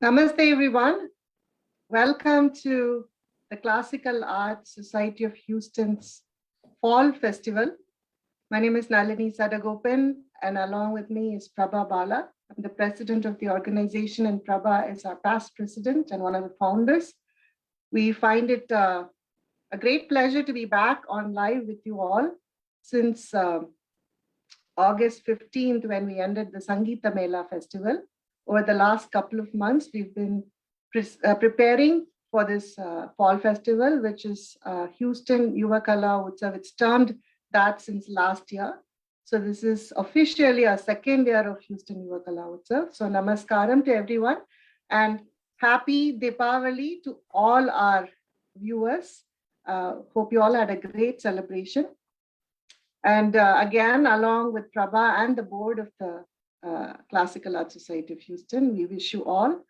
Namaste, everyone. Welcome to the Classical Arts Society of Houston's Fall Festival. My name is Nalini Sadagopan, and along with me is Prabha Bala. I'm the president of the organization, and Prabha is our past president and one of the founders. We find it a great pleasure to be back on live with you all since August 15th, when we ended the Sangeeta Mela Festival. Over the last couple of months, we've been preparing for this fall festival, which is Houston Yuva Utsav. It's termed that since last year. So this is officially our second year of Houston Yuva Utsav. So namaskaram to everyone and happy Deepavali to all our viewers. Hope you all had a great celebration. And again, along with Prabha and the board of the Classical Arts Society of Houston, we wish you all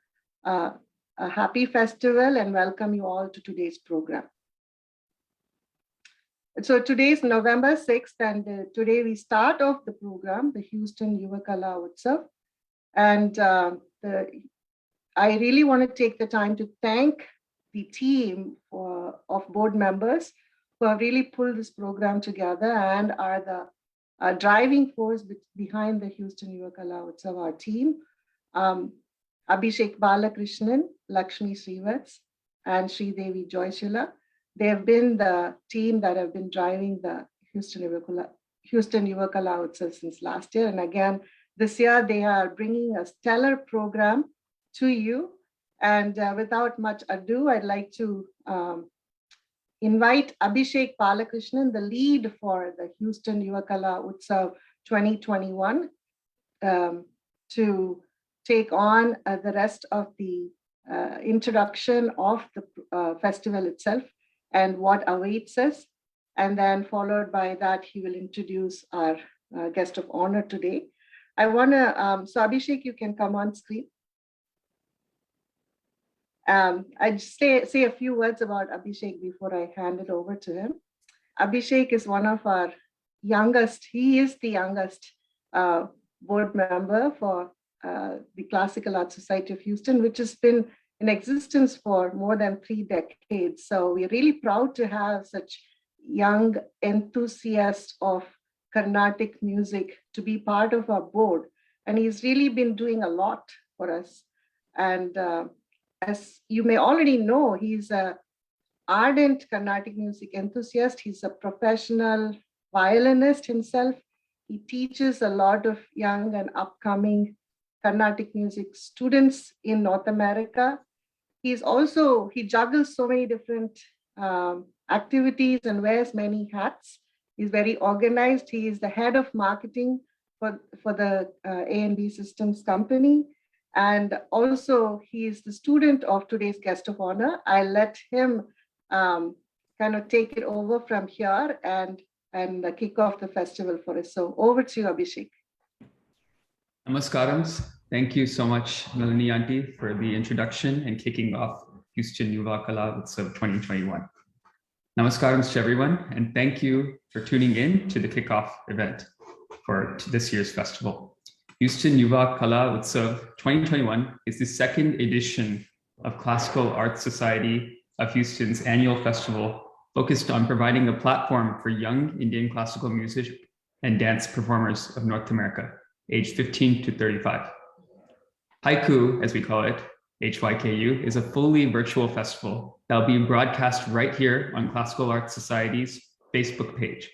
a happy festival and welcome you all to today's program. So today is November 6th, and today we start off the program, the Houston Yuva Utsav. And I really want to take the time to thank the team of board members who have really pulled this program together and are the driving force behind the Houston Yuva Utsav, our team. Abhishek Balakrishnan, Lakshmi Srivats, and Sridevi Joyshila. They have been the team that have been driving the Houston Yuva Utsav since last year. And again, this year they are bringing a stellar program to you. And without much ado, I'd like to invite Abhishek Balakrishnan, the lead for the Houston Yuva Utsav 2021, to take on the rest of the introduction of the festival itself and what awaits us. And then followed by that, he will introduce our guest of honor today. I want to, so Abhishek, you can come on screen. I'd just say a few words about Abhishek before I hand it over to him. Abhishek is one of our youngest, he is the youngest board member for the Classical Arts Society of Houston, which has been in existence for more than 3 decades. So we're really proud to have such young enthusiasts of Carnatic music to be part of our board. And he's really been doing a lot for us. And as you may already know, he's an ardent Carnatic music enthusiast. He's a professional violinist himself. He teaches a lot of young and upcoming Carnatic music students in North America. He juggles so many different activities and wears many hats. He's very organized. He is the head of marketing for the A&B Systems company. And also he is the student of today's guest of honor. I'll let him kind of take it over from here and kick off the festival for us. So over to you, Abhishek. Namaskarams. Thank you so much, Nalini Auntie, for the introduction and kicking off Houston Yuva Utsav 2021. Namaskar to everyone, and thank you for tuning in to the kickoff event for this year's festival. Houston Yuva Utsav 2021 is the second edition of Classical Arts Society of Houston's annual festival, focused on providing a platform for young Indian classical music and dance performers of North America, aged 15 to 35. Haiku, as we call it, HYKU, is a fully virtual festival that will be broadcast right here on Classical Arts Society's Facebook page.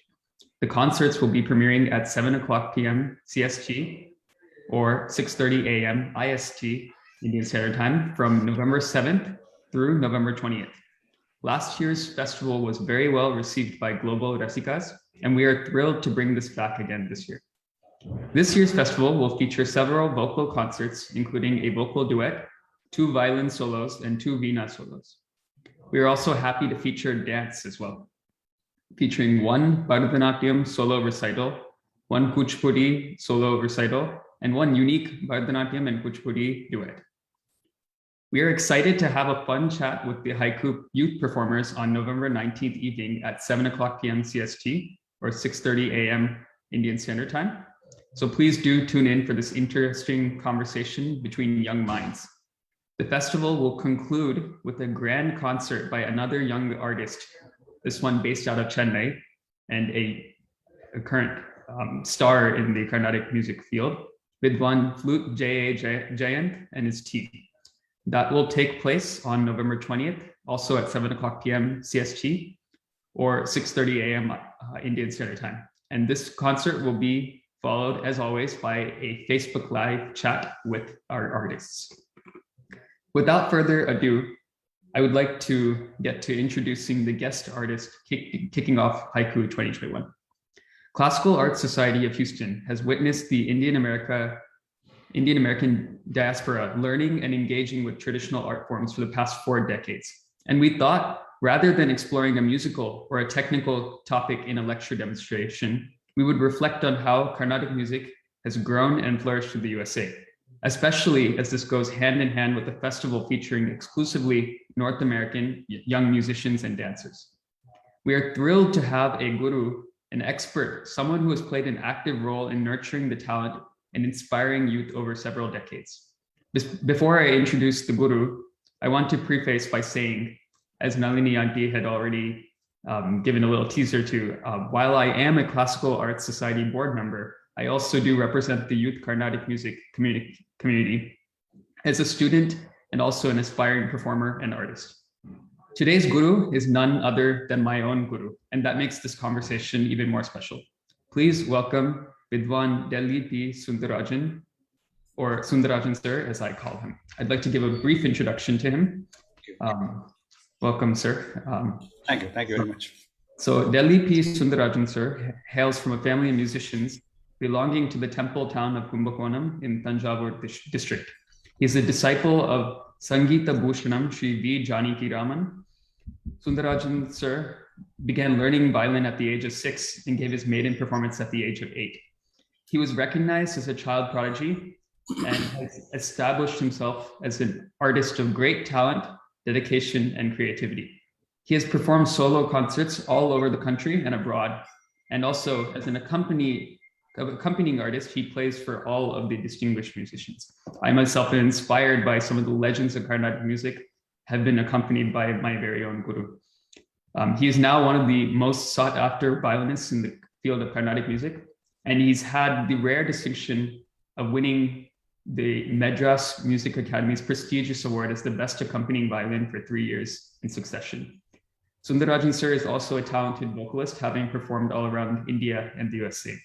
The concerts will be premiering at 7:00 p.m. CST or 6:30 a.m. IST, Indian Standard Time, from November 7th through November 20th. Last year's festival was very well received by global Rasikas, and we are thrilled to bring this back again this year. This year's festival will feature several vocal concerts, including a vocal duet, 2 violin solos, and 2 veena solos. We are also happy to feature dance as well, featuring 1 Bharatanatyam solo recital, 1 Kuchipudi solo recital, and 1 unique Bharatanatyam and Kuchipudi duet. We are excited to have a fun chat with the Haiku youth performers on November 19th evening at 7:00 p.m. CST or 6:30 a.m. Indian Standard Time. So please do tune in for this interesting conversation between young minds. The festival will conclude with a grand concert by another young artist, this one based out of Chennai, and a current star in the Carnatic music field, Vidwan flute J.A. Jayant and his team. That will take place on November 20th, also at 7 o'clock p.m. CST or 6:30 a.m. Indian Standard Time. And this concert will be followed, as always, by a Facebook Live chat with our artists. Without further ado, I would like to get to introducing the guest artist kicking off Haiku 2021. Classical Arts Society of Houston has witnessed the Indian American diaspora learning and engaging with traditional art forms for the past 4 decades. And we thought, rather than exploring a musical or a technical topic in a lecture demonstration, we would reflect on how Carnatic music has grown and flourished in the USA, especially as this goes hand in hand with a festival featuring exclusively North American young musicians and dancers. We are thrilled to have a guru, an expert, someone who has played an active role in nurturing the talent and inspiring youth over several decades. Before I introduce the guru, I want to preface by saying, as Nalini Auntie had already given a little teaser to, while I am a Classical Arts Society board member, I also do represent the youth Carnatic music community as a student and also an aspiring performer and artist. Today's guru is none other than my own guru, and that makes this conversation even more special. Please welcome Vidwan Delhi P. Sundarajan, or Sundarajan sir, as I call him. I'd like to give a brief introduction to him. Welcome, sir. Thank you very much. So Delhi P. Sundarajan sir hails from a family of musicians belonging to the temple town of Kumbakonam in Tanjavur district. He's a disciple of Sangeeta Bhushanam Sri V. Janaki Raman. Sundarajan sir began learning violin at the age of 6 and gave his maiden performance at the age of 8. He was recognized as a child prodigy and has established himself as an artist of great talent, dedication, and creativity. He has performed solo concerts all over the country and abroad, and also as an accompanying artist, he plays for all of the distinguished musicians. I myself am inspired by some of the legends of Carnatic music, have been accompanied by my very own guru. He is now one of the most sought after violinists in the field of Carnatic music, and he's had the rare distinction of winning the Madras Music Academy's prestigious award as the best accompanying violin for 3 years in succession. Sundarajan sir is also a talented vocalist, having performed all around India and the USA.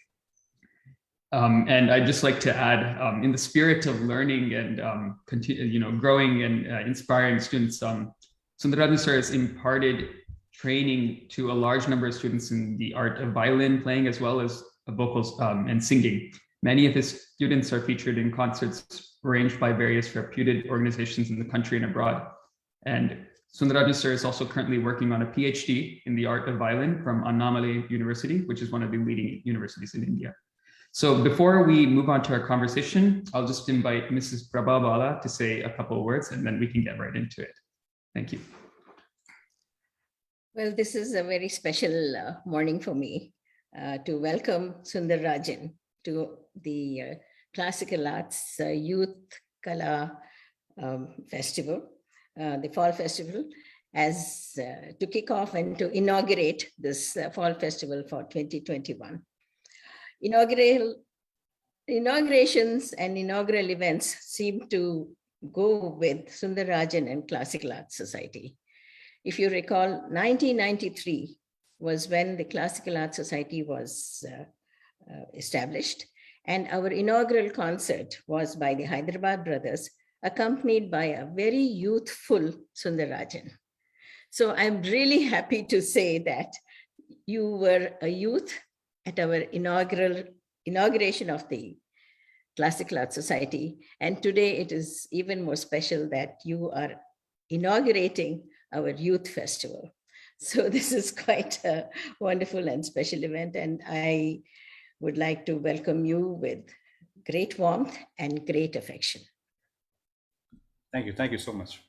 And I'd just like to add, in the spirit of learning and growing and inspiring students, Sundarajan sir has imparted training to a large number of students in the art of violin playing as well as vocals and singing. Many of his students are featured in concerts arranged by various reputed organizations in the country and abroad. And Sundarajan sir is also currently working on a PhD in the art of violin from Annamalai University, which is one of the leading universities in India. So before we move on to our conversation, I'll just invite Mrs. Prabha Bala to say a couple of words and then we can get right into it. Thank you. Well, this is a very special morning for me to welcome Sundarajan to the Classical Arts Youth Kala Festival, the Fall Festival, as to kick off and to inaugurate this Fall Festival for 2021. Inaugurations and inaugural events seem to go with Sundarajan and Classical Arts Society. If you recall, 1993 was when the Classical Arts Society was established, and our inaugural concert was by the Hyderabad brothers, accompanied by a very youthful Sundarajan. So I'm really happy to say that you were a youth at our inauguration of the Classical Arts Society, and today it is even more special that you are inaugurating our youth festival. So this is quite a wonderful and special event, and I would like to welcome you with great warmth and great affection. Thank you so much.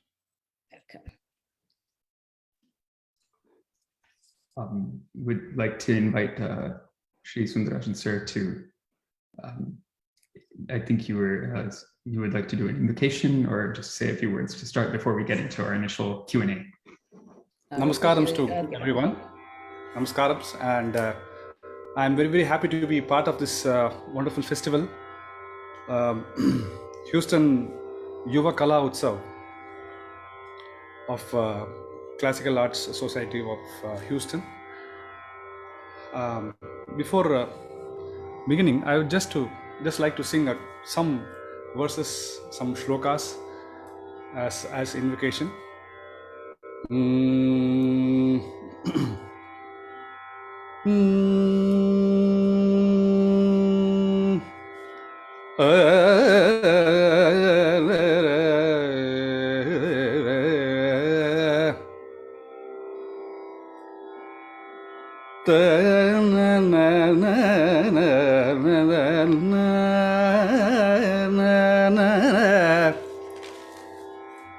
Welcome. Would like to invite Shri Sundarajan sir to I think you would like to do an invocation or just say a few words to start before we get into our initial Q&A. Namaskarams to everyone. Namaskarams, and I'm very, very happy to be part of this wonderful festival. Houston Yuva Utsav of Classical Arts Society of Houston. Before beginning, I would just like to sing some verses, some shlokas as invocation.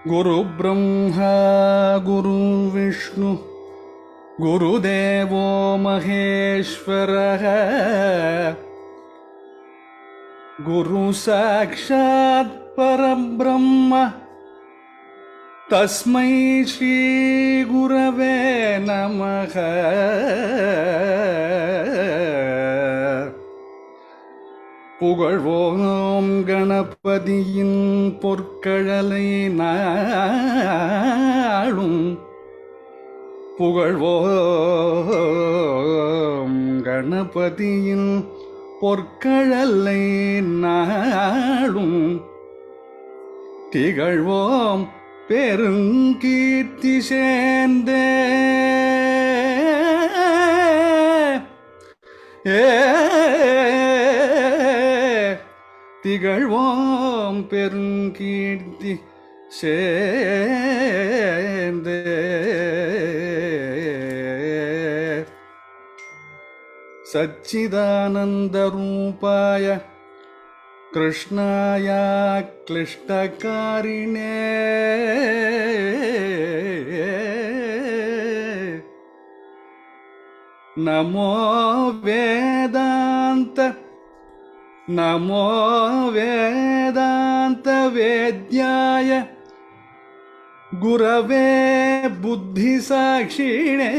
Guru Brahma Guru Vishnu Guru Devo Maheshwara Guru Sakshat Parabrahma Tasmai Shri Gurave Namaha. புகழ்வோம் கணபதியின் பொற்கழலை நாளும் புகழ்வோம் கணபதியின் பொற்கழலை நாளும் திகழ்வோம் பெருங்கீர்த்தி சேர்ந்தே திகழ்வோம் பெருங்கீர்த்தி சேர்ந்தே. சச்சிதானந்த ரூபாய கிருஷ்ணாய க்ளிஷ்டகாரிணே நமோ வேதாந்த நமோ வேதாந்த வேத்யாய குரவே புத்தி சாட்சிணே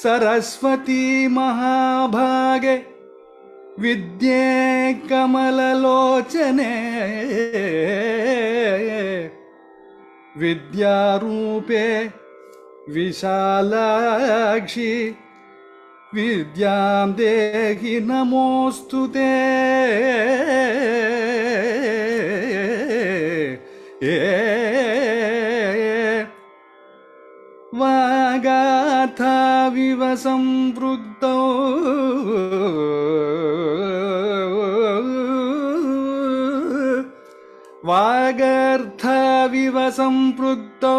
சரஸ்வதி மகாபாगे வித்யே கமலலோச்சனே வித்யாரூபே विशालाक्षि विद्यां देहि नमोस्तुते. वागार्थाविव सम्पृक्तौ वागार्थाविव सम्पृक्तौ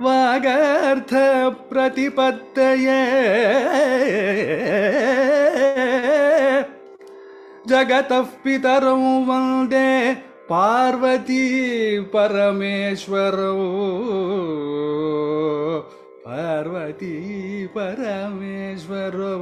वागार्थ प्रतिपत्तये जगतः पितरौ वन्दे Parvati परमेश्वरौ Parvati परमेश्वरौ.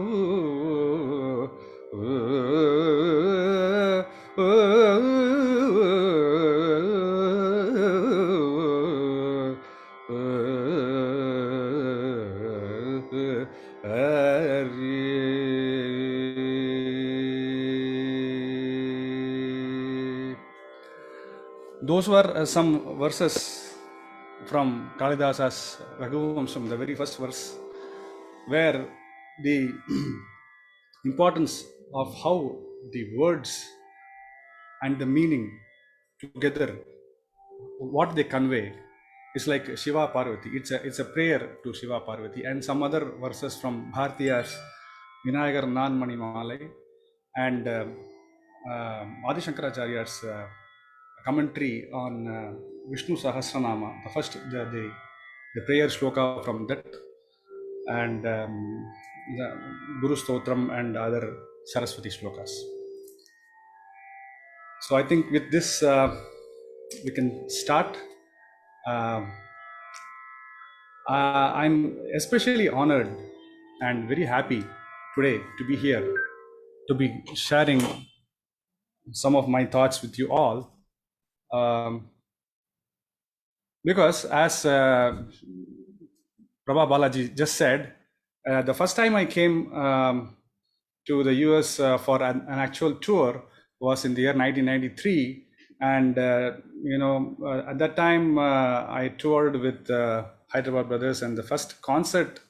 Those were some verses from Kalidasa's Raghuvamsam, the very first verse, where the importance of how the words and the meaning together, what they convey, is like Shiva Parvati. It's a prayer to Shiva Parvati, and some other verses from Bharatiya's Vinayagar Nan Mani Malai and Adi Shankaracharya's commentary on Vishnu Sahasranama, the prayer shloka from that, and the Guru Stotram and other Saraswati shlokas. So I think with this we can start. I'm especially honored and very happy today to be here, to be sharing some of my thoughts with you all. Because as Prabha Balaji just said, the first time I came to the US for an actual tour was in the year 1993. And, at that time I toured with Hyderabad Brothers, and the first concert,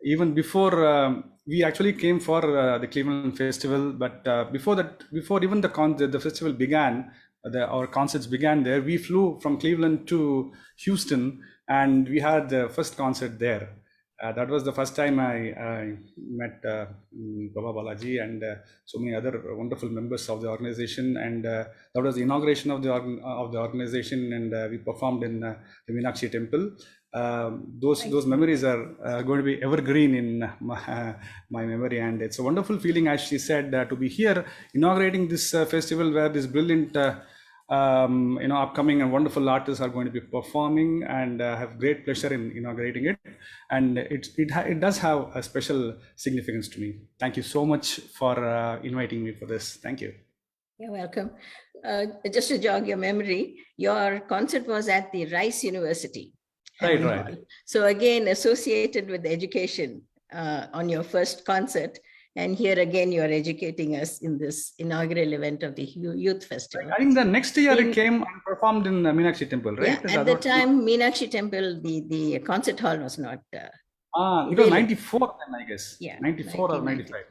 even before we actually came for the Cleveland Festival, but before even the festival began, our concerts began there. We flew from Cleveland to Houston, and we had the first concert there. That was the first time I met Baba Balaji and so many other wonderful members of the organization. And that was the inauguration of the organization, and we performed in the Meenakshi Temple. Those memories are going to be evergreen in my memory, and it's a wonderful feeling, as she said, to be here inaugurating this festival where this brilliant upcoming and wonderful artists are going to be performing, and have great pleasure in inaugurating it. And it does have a special significance to me. Thank you so much for inviting me for this. Thank you. You're welcome. Just to jog your memory, your concert was at the Rice University. Right. So again, associated with education on your first concert. And here again, you are educating us in this inaugural event of the Youth Festival. I think the next year it came and performed in Meenakshi Temple, right? Yeah, at the time, Meenakshi Temple, the concert hall was not. It was 94 then, I guess. Yeah, 94 or 95.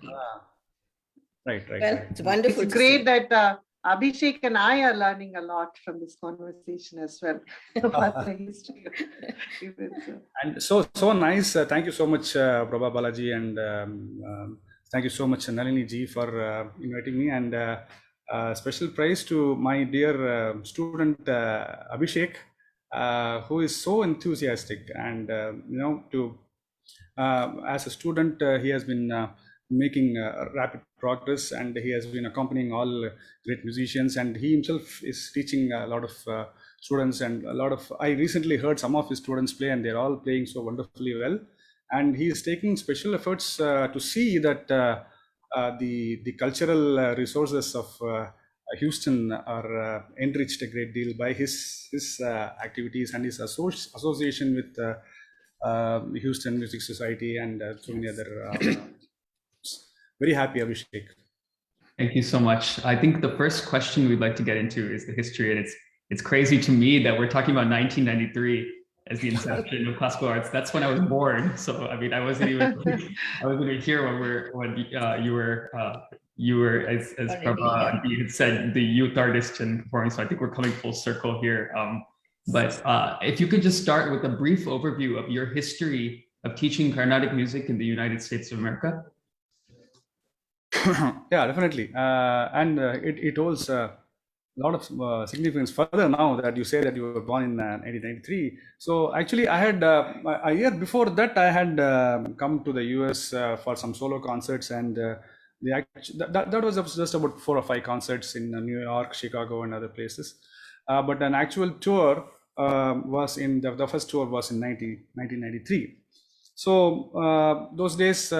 Right. Well, it's wonderful. It's great that Abhishek and I are learning a lot from this conversation as well about the history of events. And so nice. Thank you so much, Prabha Balaji, and thank you so much, Nalini ji, for inviting me. And special praise to my dear student Abhishek, who is so enthusiastic. And as a student, he has been making rapid progress, and he has been accompanying all great musicians, and he himself is teaching a lot of students, and I recently heard some of his students play, and they're all playing so wonderfully well. And he is taking special efforts to see that the cultural resources of Houston are enriched a great deal by his activities and his association with Houston Music Society and so many other. Very happy, Abhishek. Thank you so much. I think the first question we'd like to get into is the history, and it's crazy to me that we're talking about 1993 as the inception of classical arts. That's when I was born. So I mean, I wasn't even here when you were as Prabha had said, the youth artist and performing. So I think we're coming full circle here. But if you could just start with a brief overview of your history of teaching Carnatic music in the United States of America. Yeah, definitely. And it holds a lot of significance further now that you say that you were born in 1993. So actually, I had a year before that, I had come to the US for some solo concerts, and that was just about 4 or 5 concerts in New York, Chicago, and other places. But an actual tour was in the first tour was in 1993. So those days,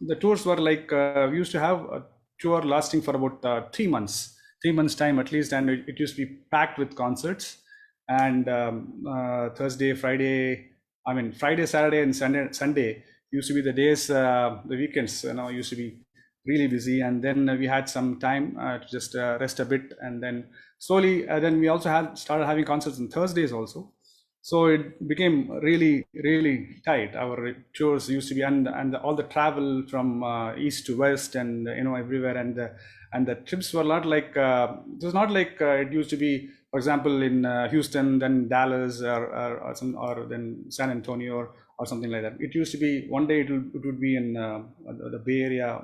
the tours were like, we used to have a tour lasting for about 3 months, 3 months time at least. And it used to be packed with concerts. And Thursday, Friday, Saturday and Sunday used to be the days, the weekends, used to be really busy. And then we had some time to just rest a bit. And then slowly, then we also started having concerts on Thursdays also. So it became really, really tight. Our tours used to be, and all the travel from east to west, and everywhere, and the trips were not like it was not like it used to be. For example, in Houston, then Dallas, or then San Antonio, or something like that. It used to be one day it would be in the Bay Area,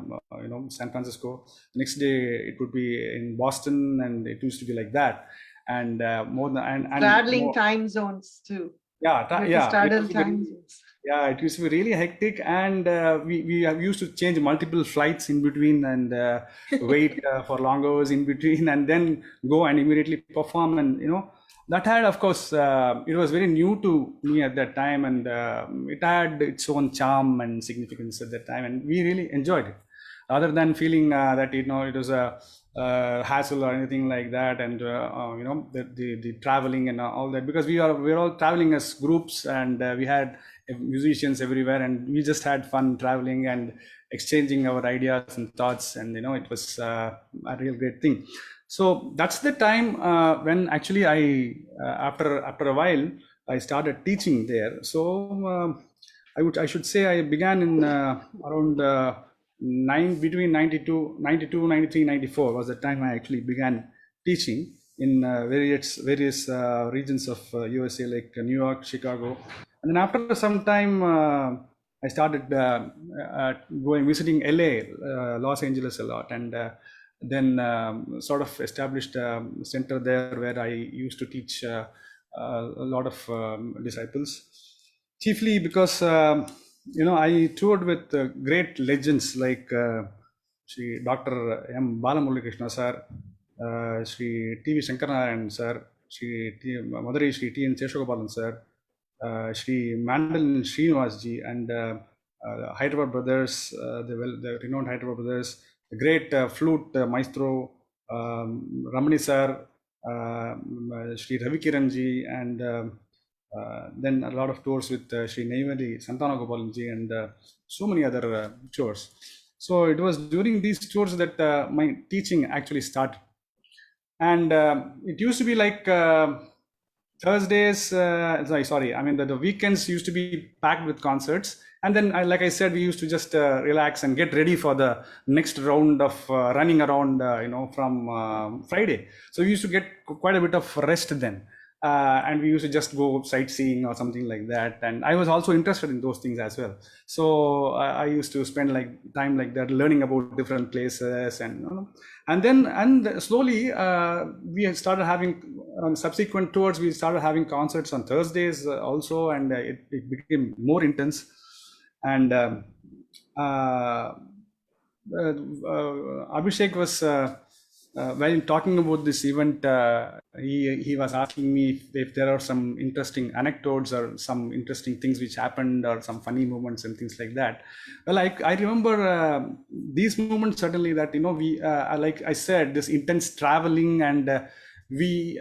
San Francisco. The next day it would be in Boston, and it used to be like that. And more than and traveling time zones too. Time zones. Yeah, it used to be really hectic, and we have used to change multiple flights in between, and wait for long hours in between, and then go and immediately perform. And that had, of course, it was very new to me at that time, and it had its own charm and significance at that time, and we really enjoyed it. Other than feeling that it was a hassle or anything like that, and the traveling and all that, because we were all traveling as groups, and we had musicians everywhere, and we just had fun traveling and exchanging our ideas and thoughts, and it was a real great thing. So that's the time when actually after a while I started teaching there. So I should say I began in around between 92, 93, 94 was the time I actually began teaching in various regions of USA, like New York, Chicago. And then after some time, I started visiting LA, Los Angeles a lot, and then sort of established a center there where I used to teach a lot of disciples, chiefly because I toured with great legends like Sri Dr. M. Balamurali sir, Sri T.V. Shankarnarayan sir, Madurai Sri T. N. Seshagopalan sir, Sri Mandal Srinivas ji, and Hyderabad brothers, the renowned Hyderabad brothers, the great flute maestro Ramani sir, Sri Ravi Kiran ji, and then a lot of tours with Sri Neyvadi Santana Gopalan ji, and so many other tours. So it was during these tours that my teaching actually started. And it used to be like Thursdays, the weekends used to be packed with concerts. And then, like I said, we used to just relax and get ready for the next round of running around, from Friday. So we used to get quite a bit of rest then. And we used to just go sightseeing or something like that. And I was also interested in those things as well. So I used to spend time like that, learning about different places, and then slowly we had started having subsequent tours. We started having concerts on Thursdays also, and it became more intense. And Abhishek was while talking about this event, he was asking me if there are some interesting anecdotes or some interesting things which happened, or some funny moments and things like that. Well, I remember these moments certainly, that we like I said, this intense traveling, and we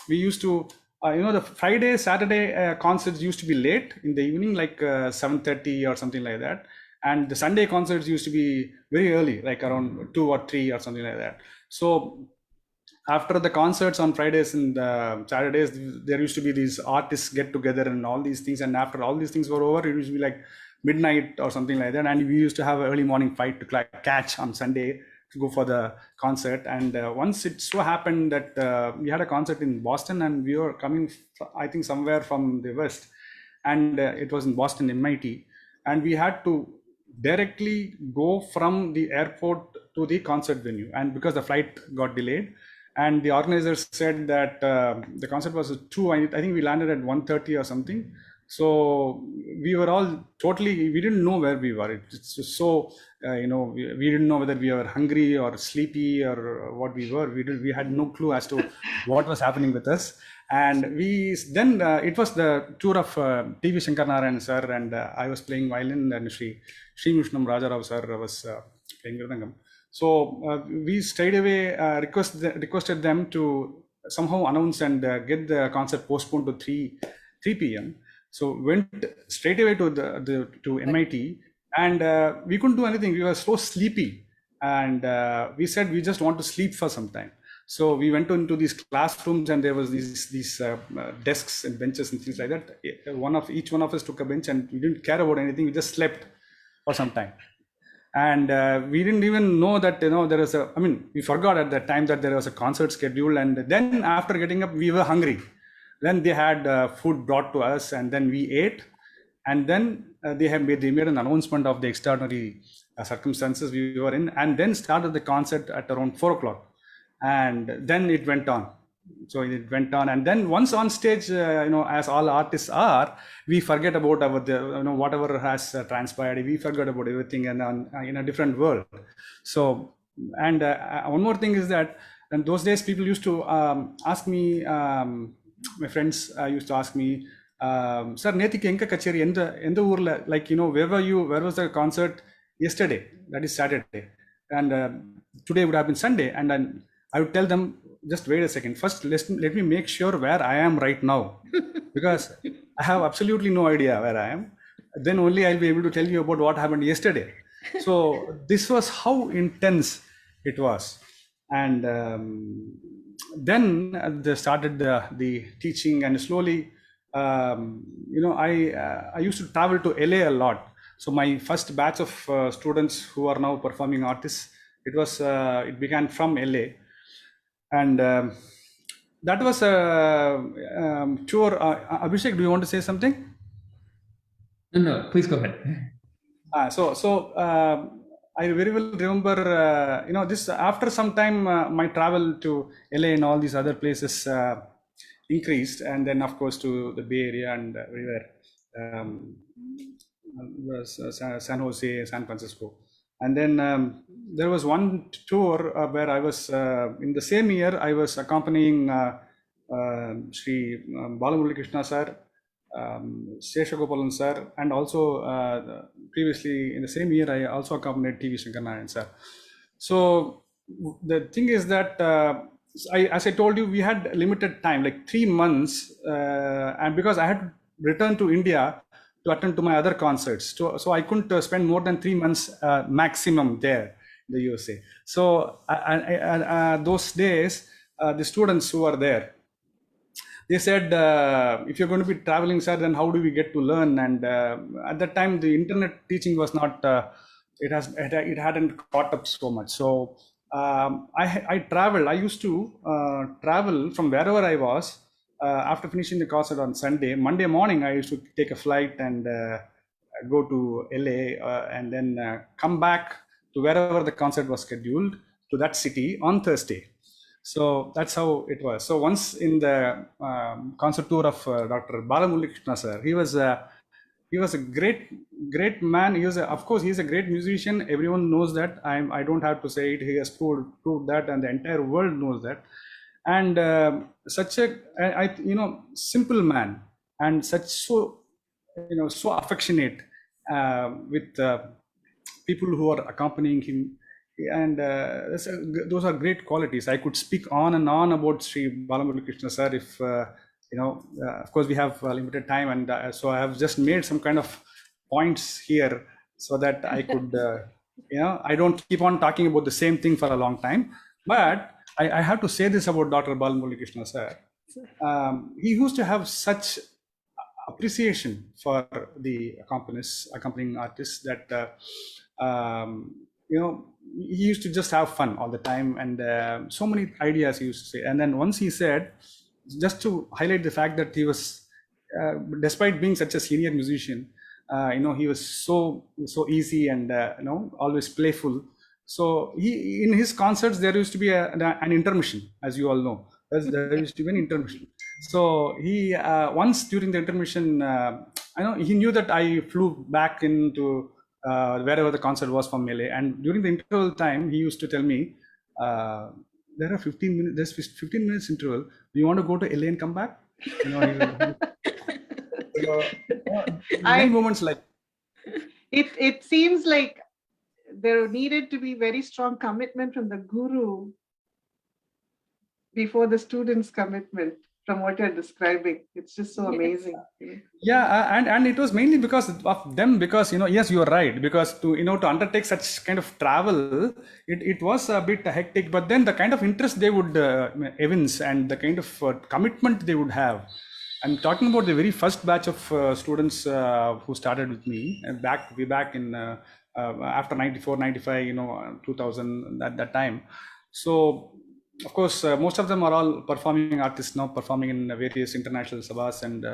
used to the Friday, Saturday concerts used to be late in the evening, like 7:30 or something like that. And the Sunday concerts used to be very early, like around 2 or 3 or something like that. So after the concerts on Fridays and Saturdays, there used to be these artists get together and all these things. And after all these things were over, it used to be like midnight or something like that. And we used to have an early morning fight to catch on Sunday to go for the concert. And once it so happened that we had a concert in Boston, and we were coming, I think, somewhere from the West. And it was in Boston, MIT. And we had to directly go from the airport to the concert venue, and because the flight got delayed, and the organizers said that the concert was at 2, I think we landed at 1:30 or something. So we were all we didn't know where we were. It's just so we didn't know whether we were hungry or sleepy or what we were. We had no clue as to what was happening with us. And it was the tour of T.V. Shankarnarayan sir, and I was playing violin, and Sri Mushnam Rajarao sir was playing Mridangam. So we straight away requested them to somehow announce and get the concert postponed to 3 p.m. So went straight away to MIT, and we couldn't do anything. We were so sleepy, and we said we just want to sleep for some time. So we went into these classrooms, and there was these desks and benches and things like that. Each one of us took a bench, and we didn't care about anything. We just slept for some time. And we didn't even know that, we forgot at that time that there was a concert schedule. And then after getting up, we were hungry. Then they had food brought to us, and then we ate. And then they made an announcement of the extraordinary circumstances we were in, and then started the concert at around 4 o'clock. And then it went on. So it went on, and then once on stage, as all artists are, we forget about whatever has transpired. We forget about everything, and in a different world. So, and one more thing is that And those days, people used to ask me, my friends used to ask me, sir, Netik enka kacheri enda urla, like, where was the concert yesterday? That is Saturday. And today would have been Sunday. And then I would tell them, just wait a second. First, let me make sure where I am right now, because I have absolutely no idea where I am. Then only I'll be able to tell you about what happened yesterday. So this was how intense it was. And then they started the teaching, and slowly, I used to travel to LA a lot. So my first batch of students who are now performing artists, it began from LA. And that was a tour. Abhishek, do you want to say something? No, please go ahead. I very well remember, this after some time, my travel to LA and all these other places increased, and then of course to the Bay Area and everywhere, San Jose, San Francisco. And then there was one tour where I was, in the same year, I was accompanying Sri Balamurali Krishna sir, Seshagopalan sir, and also previously in the same year, I also accompanied T.V. Shankarnarayan sir. So the thing is that, as I told you, we had limited time, like 3 months, and because I had returned to India to attend to my other concerts. So I couldn't spend more than 3 months maximum there in the USA. So those days, the students who are there, they said, if you're going to be traveling, sir, then how do we get to learn? And at that time, the internet teaching was not, it hadn't caught up so much. So I traveled. I used to travel from wherever I was. After finishing the concert on Sunday, Monday morning, I used to take a flight and go to LA and then come back to wherever the concert was scheduled, to that city on Thursday. So that's how it was. So once in the concert tour of Dr. Balamurali Krishna sir, he was a great man. Of course, he's a great musician. Everyone knows that. I don't have to say it. He has proved that, and the entire world knows that. And such a simple man, and so affectionate with people who are accompanying him. And those are great qualities. I could speak on and on about Sri Balamurali Krishna sir if of course we have limited time, and so I have just made some kind of points here so that I could I don't keep on talking about the same thing for a long time. But I have to say this about Dr. Balamurali Krishna sir. He used to have such appreciation for the accompanying artists that he used to just have fun all the time, and so many ideas he used to say. And then once he said, just to highlight the fact that he was, despite being such a senior musician, he was so easy and always playful. So in his concerts, there used to be an intermission, as you all know. There used to be an intermission. So he once during the intermission, he knew that I flew back into wherever the concert was from LA, and during the interval time, he used to tell me, "There are 15 minutes. There's 15 minutes interval. Do you want to go to LA and come back?" Many moments like. It seems like there needed to be very strong commitment from the guru before the students' commitment. From what you're describing, it's just so amazing. Yeah, and it was mainly because of them. Because yes, you are right. Because to undertake such kind of travel, it was a bit hectic. But then the kind of interest they would evince and the kind of commitment they would have. I'm talking about the very first batch of students who started with me back in after 94, 95, 2000 at that time. So. Of course, most of them are all performing artists now, performing in various international sabhas and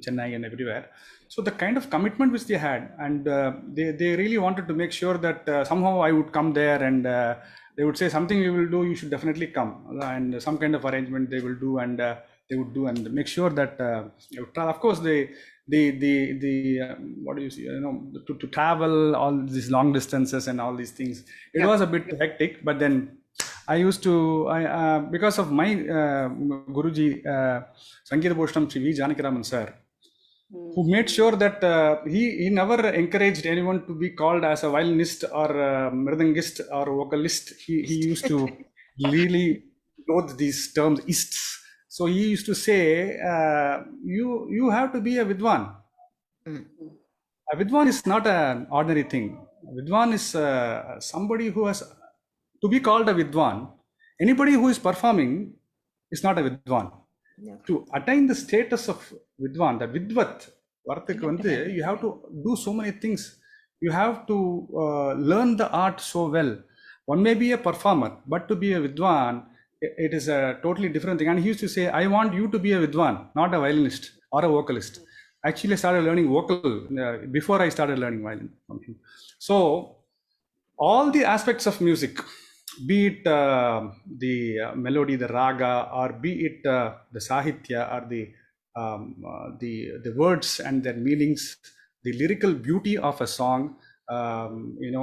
Chennai and everywhere. So the kind of commitment which they had, and they really wanted to make sure that somehow I would come there, and they would say something we will do, you should definitely come, and some kind of arrangement they will do, and they would do, and make sure that of course what do you see, to travel all these long distances and all these things, it was a bit hectic, but then I used to, because of my Guruji, Sangeeta Bhushanam Shri V. Janakiraman sir, who made sure that he never encouraged anyone to be called as a violinist or a mridangist or vocalist. He used to really loathe these terms, ists. So he used to say, you have to be a Vidwan. A Vidwan is not an ordinary thing. Vidwan is somebody who has, to be called a Vidwan, anybody who is performing is not a Vidwan. Yeah. To attain the status of Vidwan, the Vidvat, you have to do so many things. You have to learn the art so well. One may be a performer, but to be a Vidwan, it is a totally different thing. And he used to say, I want you to be a Vidwan, not a violinist or a vocalist. Actually, I started learning vocal before I started learning violin from him. So, all the aspects of music, be it the melody, the raga, or be it the sahitya, or the words and their meanings, the lyrical beauty of a song, in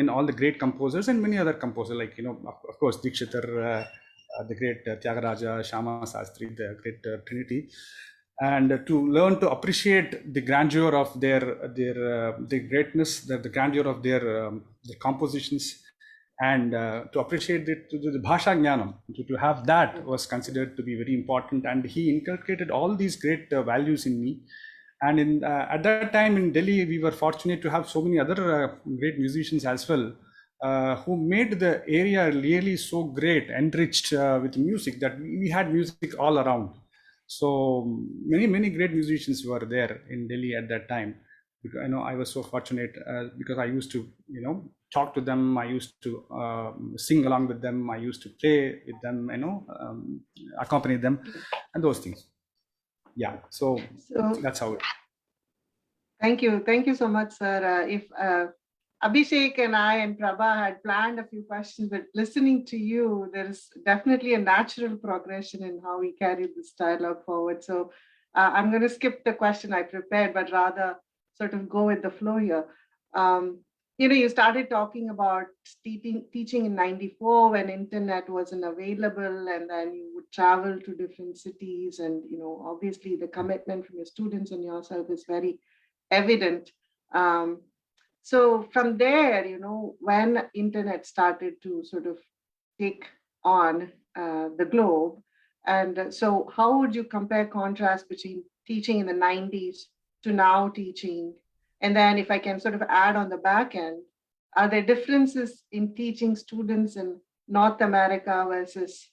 all the great composers and many other composers, like of course Dikshitar, the great Tyagaraja, Shama Sastri, the great Trinity, and to learn to appreciate the grandeur of their greatness, the grandeur of their compositions, and to appreciate the bhasha jnanam, to have that was considered to be very important. And he inculcated all these great values in me. And at that time in Delhi, we were fortunate to have so many other great musicians as well, who made the area really so great, enriched with music, that we had music all around. So many great musicians were there in Delhi at that time. I was so fortunate because I used to talk to them. I used to sing along with them. I used to play with them. Accompany them, and those things. Yeah. So that's how it. Thank you so much, sir. If Abhishek and I and Prabha had planned a few questions, but listening to you, there is definitely a natural progression in how we carry this dialogue forward. So I'm going to skip the question I prepared, but rather sort of go with the flow here. You started talking about teaching in '94 when internet wasn't available, and then you would travel to different cities, and obviously the commitment from your students and yourself is very evident. So from there, when internet started to sort of take on the globe, and so how would you compare contrast between teaching in the '90s to now teaching? And then if I can sort of add on the back end, are there differences in teaching students in North America versus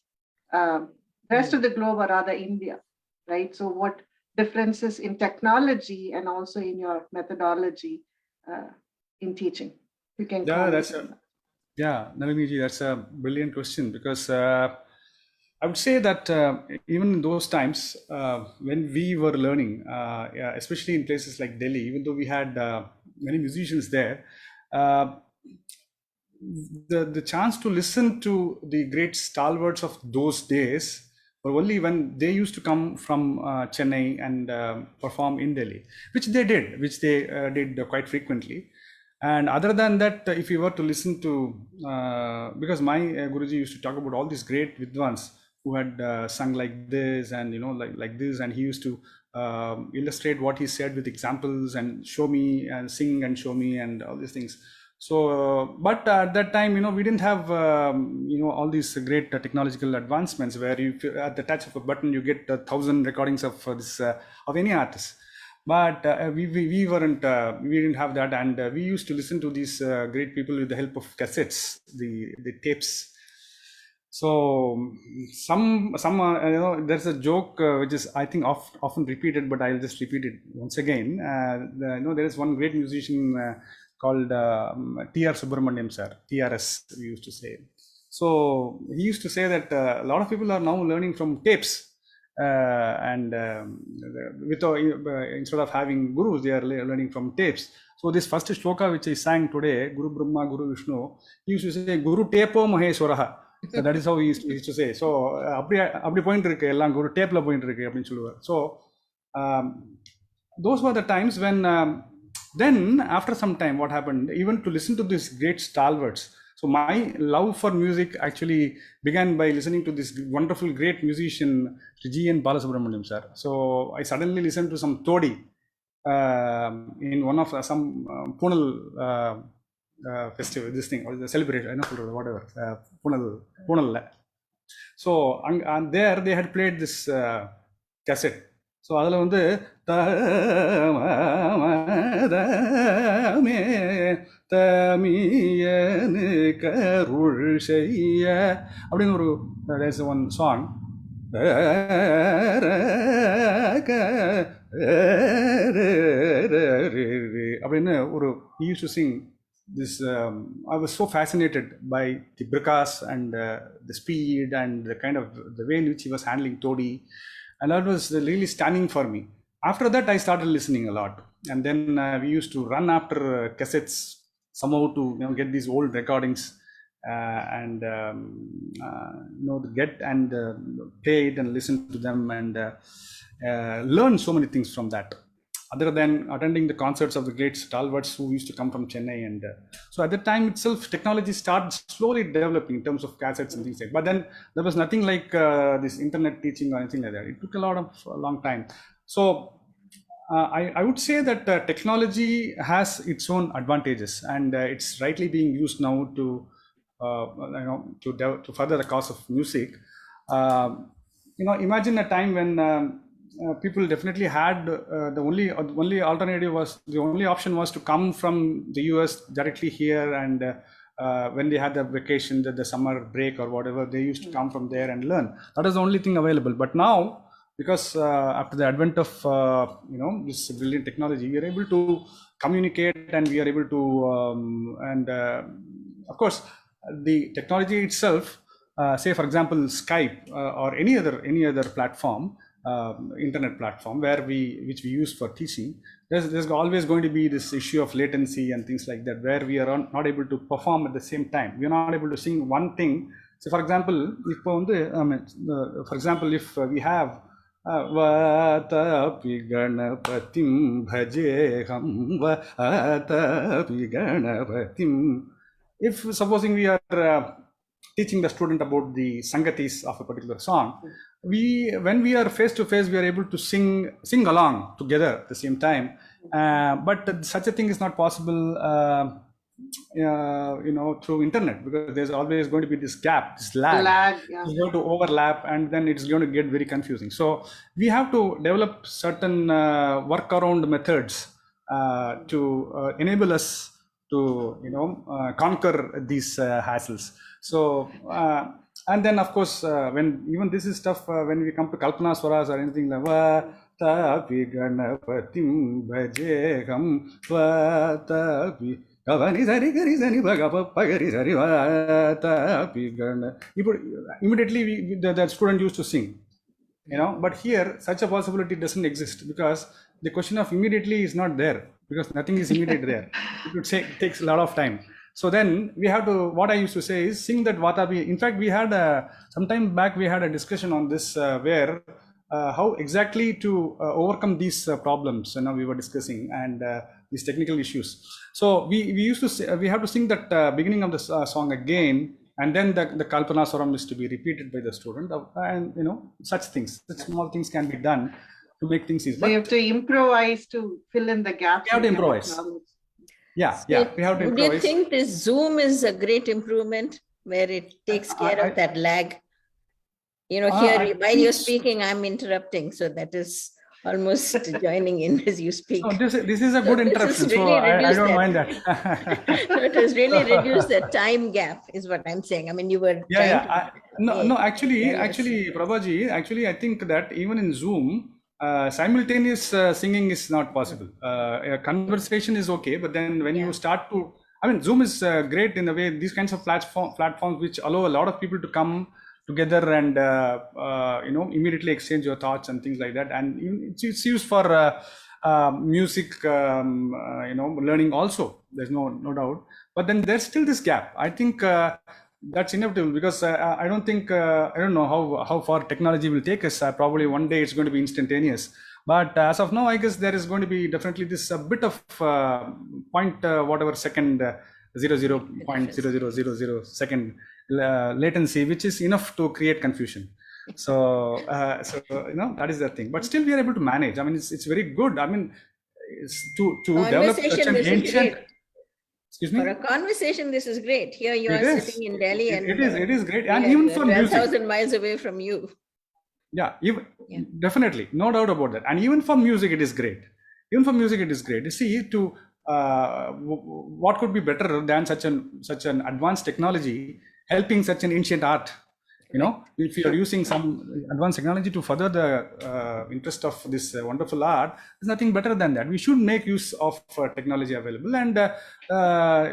rest of the globe, or rather India, right? So what differences in technology and also in your methodology in teaching? You can Nalini ji, that's a brilliant question, because I would say that even in those times when we were learning, especially in places like Delhi, even though we had many musicians there, the chance to listen to the great stalwarts of those days were only when they used to come from Chennai and perform in Delhi, which they did quite frequently. And other than that, if you were to listen to, because my Guruji used to talk about all these great Vidwans who had sung like this and like this, and he used to illustrate what he said with examples and show me and sing and show me and all these things. So but at that time we didn't have all these great technological advancements where you, at the touch of a button, you get 1,000 recordings of this of any artist. But we didn't have that, and we used to listen to these great people with the help of cassettes, the tapes. So there's a joke which is, I think, often repeated, but I'll just repeat it once again. There is one great musician called T.R. Subramaniam sir, TRS we used to say. So he used to say that a lot of people are now learning from tapes. Instead of having gurus, they are learning from tapes. So this first shloka which I sang today, Guru Brahma, Guru Vishnu, he used to say Guru Tepo Maheshwaraha. So that is how he used to say. So appdi point irukku ellam Guru tape la point irukku appdi solluvar. So those were the times when then after some time what happened, even to listen to these great stalwarts, So my love for music actually began by listening to this wonderful, great musician, G. N. Balasubramaniam sir. So I suddenly listened to some Todi in one of some Punal festival, this thing, or the celebration, I don't know, whatever, Punal. So and there they had played this cassette. So அதில் வந்து தமியனு கருள் செய்ய அப்படின்னு ஒரு there's one song அப்படின்னு ஒரு he used to sing this. I was so fascinated by the brikas and the speed and the kind of the way in which he was handling Todi, and that was really stunning for me. After that, I started listening a lot, and then we used to run after cassettes somehow to get these old recordings and get and play it and listen to them and learn so many things from that. Other than attending the concerts of the great stalwarts who used to come from Chennai, and so at that time itself, technology started slowly developing in terms of cassettes and things like. But then there was nothing like this internet teaching or anything like that. It took a long time. So I would say that technology has its own advantages, and it's rightly being used now to to further the cause of music. Imagine a time when people definitely had the only alternative was, the only option was to come from the US directly here, and when they had the vacation, the summer break or whatever, they used to come from there and learn. That is the only thing available. But now, because after the advent of this brilliant technology, we are able to communicate, and we are able to of course the technology itself, say for example Skype or any other platform, internet platform which we use for teaching, there's always going to be this issue of latency and things like that, where we are not able to perform at the same time. We are not able to sing one thing. So for example, if we have Vatapi Ganapatim Bhajeham Vatapi Ganapatim. If supposing we are teaching the student about the sangatis of a particular song, when we are face to face, we are able to sing along together at the same time. But such a thing is not possible through internet, because there's always going to be this gap, this lag. Yeah. It's going to overlap, and then it's going to get very confusing. So we have to develop certain workaround methods to enable us to conquer these hassles. So and then of course when even this is stuff, when we come to Kalpana Swaras or anything like Vatapi Ganapatim Bhajeham Vatapi Kavani Sari Gari Sani Bhagapa Pagari Sari Vatapi Gana. Immediately the student used to sing, but here such a possibility doesn't exist, because the question of immediately is not there, because nothing is immediate there. It would takes a lot of time. So then we have to, what I used to say is, sing that Vatapi. In fact, we had some time back, we had a discussion on this where how exactly to overcome these problems. We were discussing, and these technical issues. So we used to say, we have to sing that beginning of the song again, and then the Kalpana Swaram is to be repeated by the student, and such things, such small things can be done to make things easy. So you have to improvise to fill in the gaps. We have to improvise. Yeah, we have to improvise. Do you think this Zoom is a great improvement, where it takes care of that lag? Here, while you're speaking, I'm interrupting, so that is almost joining in as you speak. Oh, this is a good interruption, really so I don't mind that. It has really reduced the time gap, is what I'm saying. I mean, you were actually, Prabhaji, I think that even in Zoom, simultaneous singing is not possible. A conversation is okay, but then when you start to, Zoom is great in a way. These kinds of platforms which allow a lot of people to come together and immediately exchange your thoughts and things like that. And it's used for music, learning also. There's no doubt. But then there's still this gap. I think that's inevitable, because I don't know how far technology will take us. Probably one day it's going to be instantaneous. But as of now, I guess there is going to be definitely this bit of whatever second 0.0000 second latency, which is enough to create confusion. So, that is the thing. But still, we are able to manage. I mean, it's very good. I mean, it's to develop such Conversation, an this is ancient. great. Excuse me. For a conversation, this is great. Here you It are is. sitting in Delhi, and It is great, we and are even for music. 12,000 miles away from you. Yeah, Yeah. definitely, no doubt about that. And even for music, it is great. Even for music, it is great. You see, what could be better than such an advanced technology helping such an ancient art? You know, if you are using some advanced technology to further the interest of this wonderful art, there's nothing better than that. We should make use of technology available, and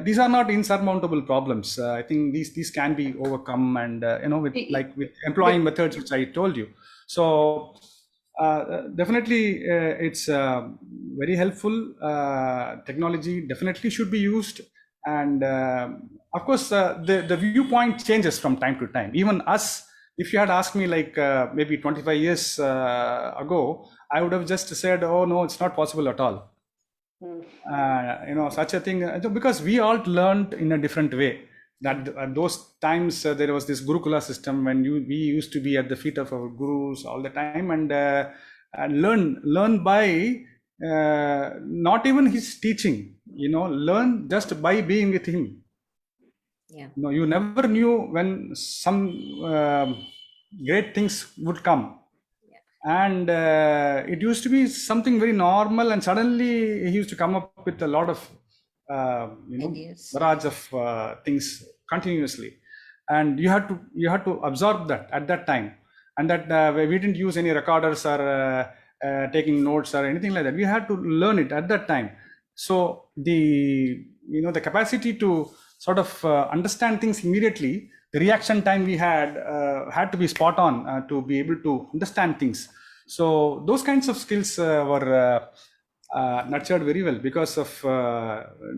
these are not insurmountable problems. I think these can be overcome, and with employing methods which I told you. So definitely, it's very helpful. Technology definitely should be used. And of course, the viewpoint changes from time to time. Even us, if you had asked me maybe 25 years ago, I would have just said, oh no, it's not possible at all. Such a thing, because we all learned in a different way. That at those times there was this Gurukula system when we used to be at the feet of our gurus all the time, and learn by not even his teaching. Learn just by being with him. Yeah. You never knew when some great things would come. Yeah. And it used to be something very normal, and suddenly he used to come up with a lot of barrage of things continuously, and you had to absorb that at that time, and that we didn't use any recorders or taking notes or anything like that. We had to learn it at that time. So the capacity to sort of understand things immediately, the reaction time we had to be spot on to be able to understand things. So those kinds of skills were nurtured very well because of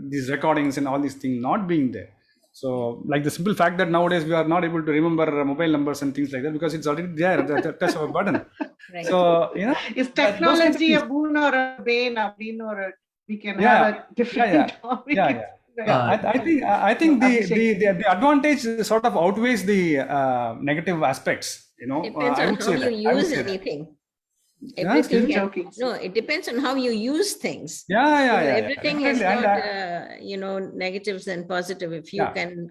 these recordings and all these things not being there. So like the simple fact that nowadays we are not able to remember mobile numbers and things like that because it's already there at the touch of a button. Right. So, is technology a boon or a bane, or we can have a different topic? I think the advantage sort of outweighs the negative aspects. Depends on how you use anything. Everything it depends on how you use things. Everything is not negatives and positive. If you can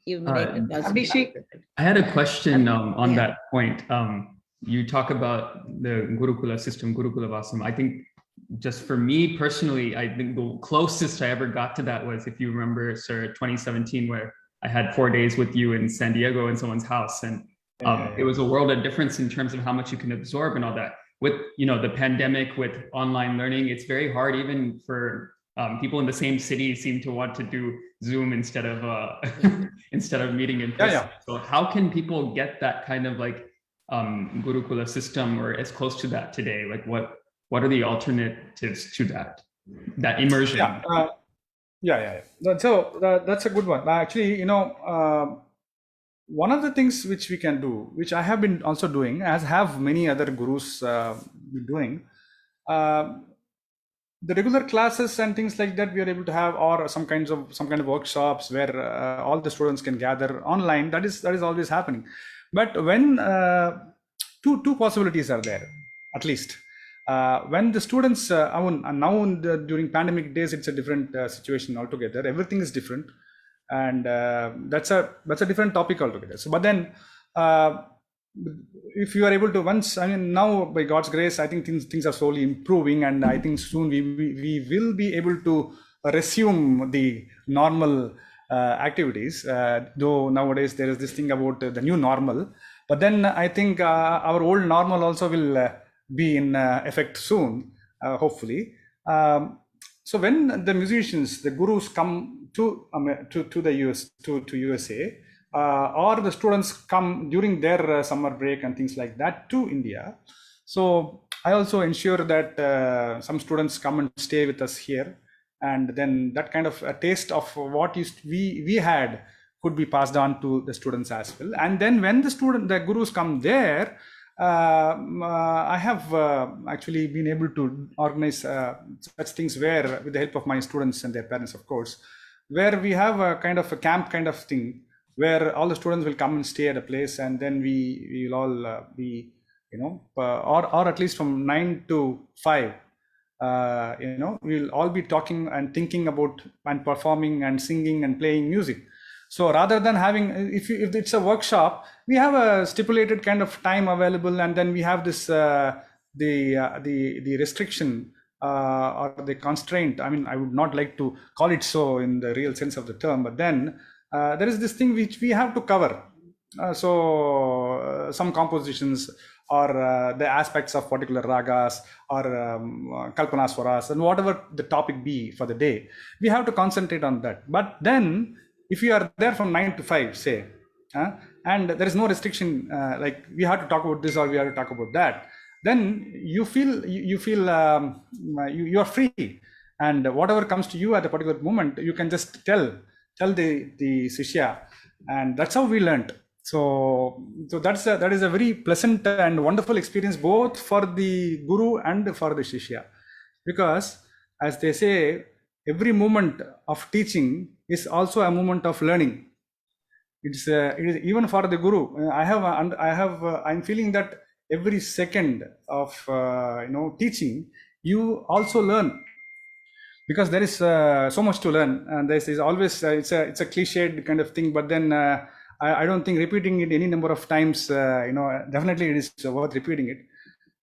you make a positive. I had a question on that point. You talk about the Gurukula system, Gurukula Vasam. I think just for me personally, I think the closest I ever got to that was, if you remember, sir, 2017, where I had 4 days with you in San Diego in someone's house, and it was a world of difference in terms of how much you can absorb and all that. With the pandemic, with online learning, it's very hard even for people in the same city seem to want to do Zoom instead of meeting in person. So how can people get that kind of Gurukula system or as close to that today? Like what are the alternatives to that immersion? So that's a good one. Actually, one of the things which we can do, which I have been also doing, as have many other gurus been doing, the regular classes and things like that we are able to have, or some kind of workshops where all the students can gather online. That is always happening. But when two possibilities are there, at least. When the students, during pandemic days, it's a different situation altogether. Everything is different, and that's a different topic altogether. So, but then, if you are able to now by God's grace, I think things are slowly improving, and I think soon we will be able to resume the normal activities. Though nowadays there is this thing about the new normal, but then I think our old normal also will be in effect soon, hopefully. So when the musicians, the gurus come to the US to USA, or the students come during their summer break and things like that to India, so I also ensure that some students come and stay with us here, and then that kind of a taste of what we had could be passed on to the students as well. And then when the gurus come there, I have actually been able to organize such things where, with the help of my students and their parents, of course, where we have a kind of a camp kind of thing, where all the students will come and stay at a place, and then we will all be, or at least from 9 to 5, we'll all be talking and thinking about and performing and singing and playing music. So rather than having, if it's a workshop, we have a stipulated kind of time available, and then we have this the restriction or the constraint. I mean, I would not like to call it so in the real sense of the term, but then there is this thing which we have to cover. Some compositions or the aspects of particular ragas or kalpanaswaras and whatever the topic be for the day, we have to concentrate on that. But then if you are there from 9 to 5, say, and there is no restriction, like we have to talk about this or we have to talk about that, then you feel you are free, and whatever comes to you at a particular moment, you can just tell the Shishya, and that's how we learned. So that is a very pleasant and wonderful experience, both for the Guru and for the Shishya, because as they say, every moment of teaching is also a moment of learning. It is even for the Guru. I'm feeling that every second of teaching, you also learn, because there is so much to learn, and this is always it's a cliched kind of thing, but then I don't think repeating it any number of times, definitely it is worth repeating it.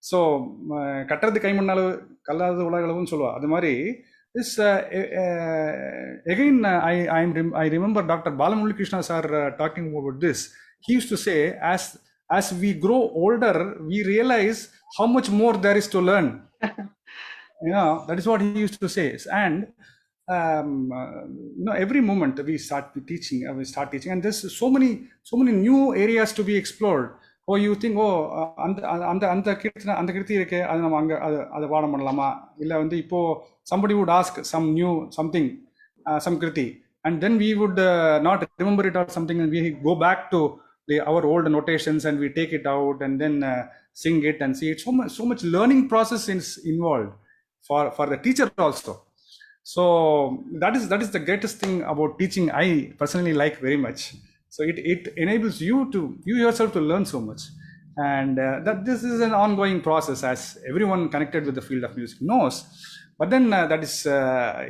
So katradhu kai munnalu kalladhu ulagalavum solva adu mari. This again, I remember Dr. Balamurali Krishna sir talking about this. He used to say, as we grow older, we realize how much more there is to learn. That is what he used to say. And every moment we start teaching, and there's so many new areas to be explored. Or you think, அந்த கிருத்தி இருக்கே, அது நம்ம அங்கே அதை பாடம் பண்ணலாமா, இல்லை இப்போ somebody would ask something, some kriti, and then we would not remember it or something, and we go back to our old notations and we take it out and then sing it and see it. So much learning process is involved for the teacher also. So that is the greatest thing about teaching, I personally like very much. So it enables you yourself to learn so much, and that this is an ongoing process, as everyone connected with the field of music knows. But then that is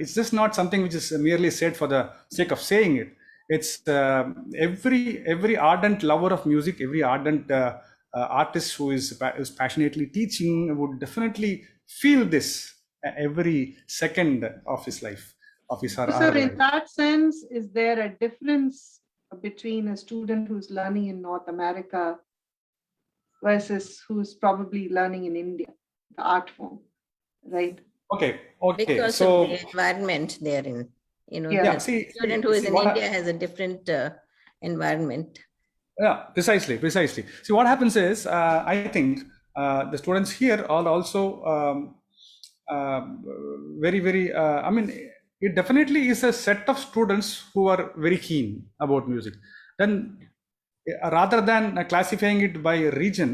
it's just not something which is merely said for the sake of saying it. It's every ardent lover of music, every ardent artist who is passionately teaching would definitely feel this every second of his life, of his or So her in life. that sense, is there a difference between a student who's learning in North America versus who's probably learning in India, the art form, right? Okay. Because So of the environment they're in. Yeah, the student who is in India has a different environment. Yeah, precisely. See, what happens is, I think the students here are also very, very, I mean, it definitely is a set of students who are very keen about music. Then rather than classifying it by region,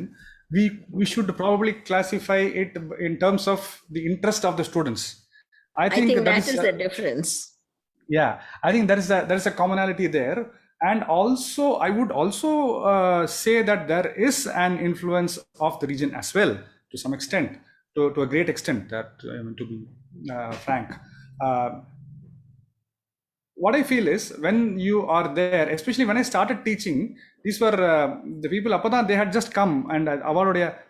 we should probably classify it in terms of the interest of the students. I think that is the difference. Yeah, I think there is a commonality there. And also, I would also say that there is an influence of the region as well, to some extent, to a great extent, to be frank. What I feel is, when you are there, especially when I started teaching, these were the people, they had just come, and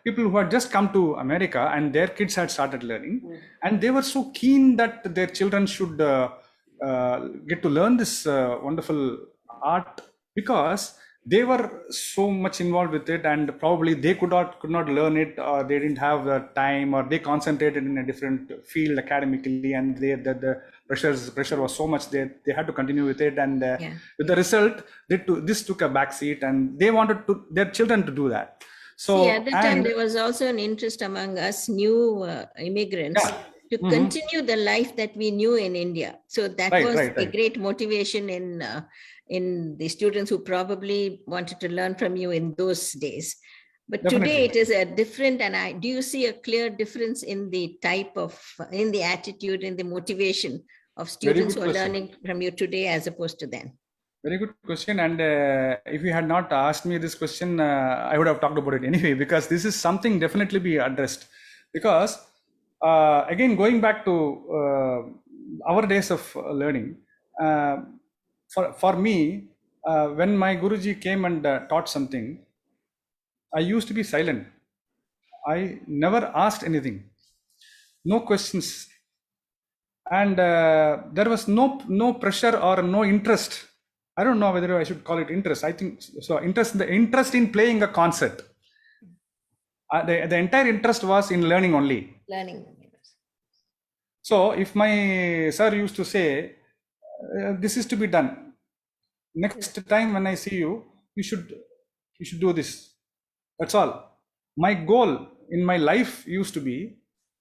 people who had just come to America, and their kids had started learning, and they were so keen that their children should get to learn this wonderful art, because they were so much involved with it, and probably they could not learn it, or they didn't have the time, or they concentrated in a different field academically, and the pressure was so much that they had to continue with it, and with the result, this took a back seat, and they wanted their children to do that. So at the time there was also an interest among us new immigrants to continue the life that we knew in India. So that was a great motivation in the students who probably wanted to learn from you in those days. But Definitely. today it is a different, and do you see a clear difference in the type of, in the attitude, in the motivation of students who are question. learning from you today as opposed to then? Very good question. And if you had not asked me this question, I would have talked about it anyway, because this is something definitely be addressed. Because again, going back to our days of learning, for me, when my Guruji came and taught something, I used to be silent. I never asked anything, no questions, and there was no pressure or no interest. I don't know whether I should call it interest. I think so. The interest in playing a concert. The entire interest was in learning only. Learning. So if my sir used to say, this is to be done. Next time when I see you, you should do this. That's all. My goal in my life used to be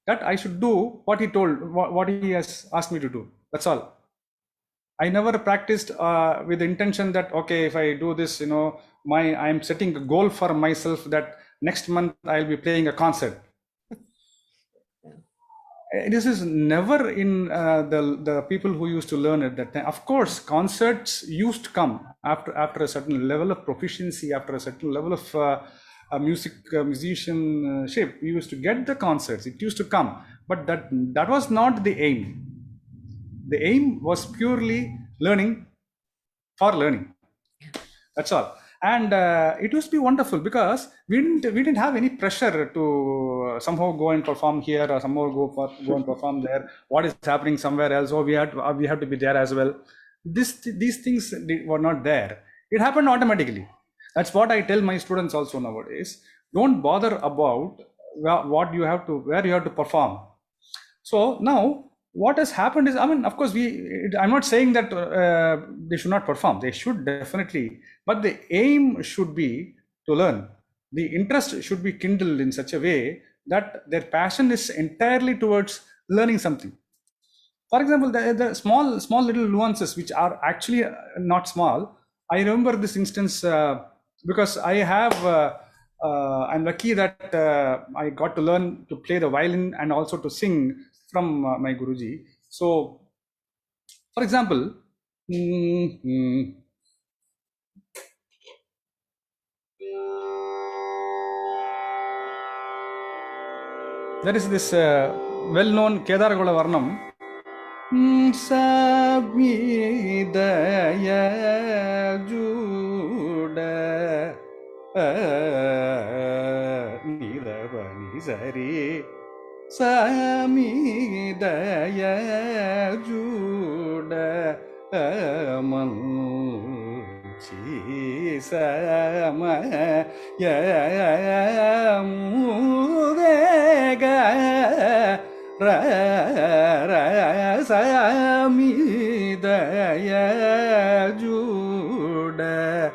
that I should do what he told, what he has asked me to do. That's all. I never practiced with the intention that, okay, if I do this, I'm setting a goal for myself that next month I'll be playing a concert. This is never in the people who used to learn at that time. Of course, concerts used to come after a certain level of proficiency, after a certain level of musicianship. We used to get the concerts. It used to come, but that was not the aim. The aim was purely learning for learning. That's all. And it used to be wonderful because we didn't have any pressure to somehow go and perform here or somehow go and perform there. What is happening somewhere else? Oh, we have to be there as well. These things were not there. It happened automatically. That's what I tell my students also nowadays. Don't bother about where you have to perform. So now what has happened is, of course, I'm not saying that they should not perform. They should definitely, but the aim should be to learn. The interest should be kindled in such a way that their passion is entirely towards learning something. For example, the small little nuances which are actually not small. I remember this instance because I have. I'm lucky that I got to learn to play the violin and also to sing from my Guruji. So, for example, there is this well-known Kedaragala Varnam. Sabidaya Juda Nidavani Sari Samidaya Juda Manchi Sama Yamudega Samidaya Juda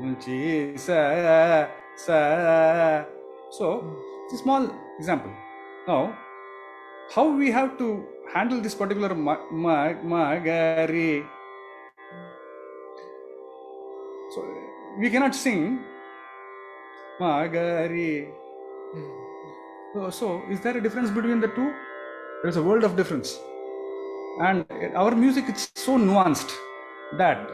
Manchi Sa. So, it's a small example. Now, how we have to handle this particular magari? So, we cannot sing magari. So, is there a difference between the two? There is a world of difference. And our music is so nuanced that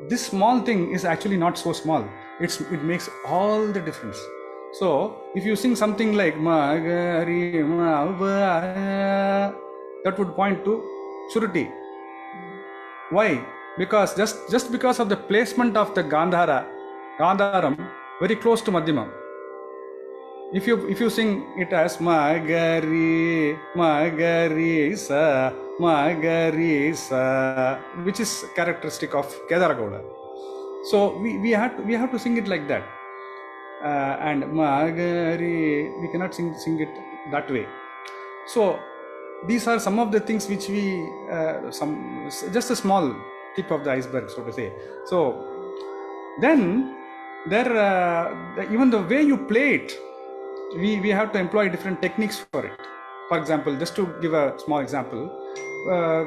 this small thing is actually not so small. It makes all the difference. So if you sing something like Magari Mava, that would point to surati. Why? Because just because of the placement of the Gandharam very close to Madhyamam. If you sing it as Magari Sa, which is characteristic of Kedaragowda. So we have to sing it like that. And Magari, we cannot sing it that way. So these are some of the things which we just a small tip of the iceberg, so to say. So then there even the way you play it, we have to employ different techniques for it. For example, just to give a small example,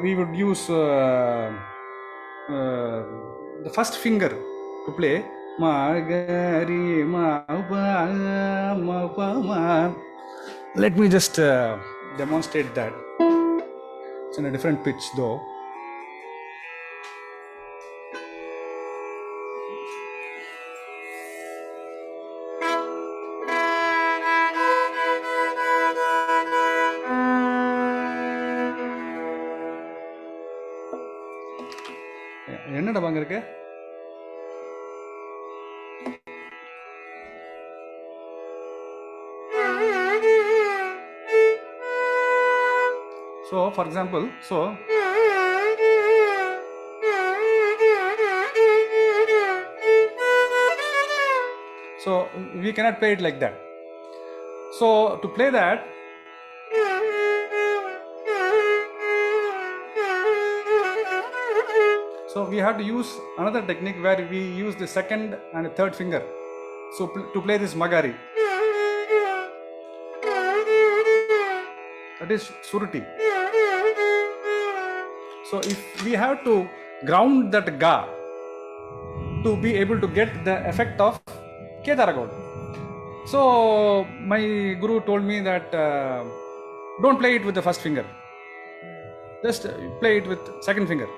we would use the first finger to play Magari ma pa ma pa ma. Let me just demonstrate that. It's in a different pitch though. என்னடா பாங்க இருக்கு? So for example, so we cannot play it like that. So to play that, so we have to use another technique where we use the second and the third finger. So to play this magari, that is suruti. So if we have to ground that ga to be able to get the effect of Kedaragod. So my guru told me that don't play it with the first finger, just play it with second finger.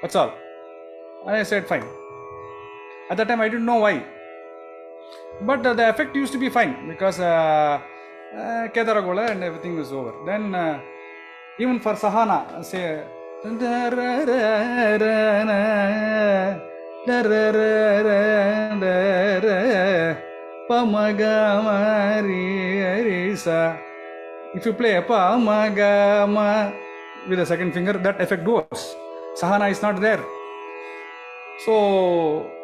That's all. And I said fine. At that time I didn't know why, but the effect used to be fine because Kedaragola and everything was over. Then even for Sahana, say if you play Pamagama with the second finger, that effect goes. Sahana is not there. So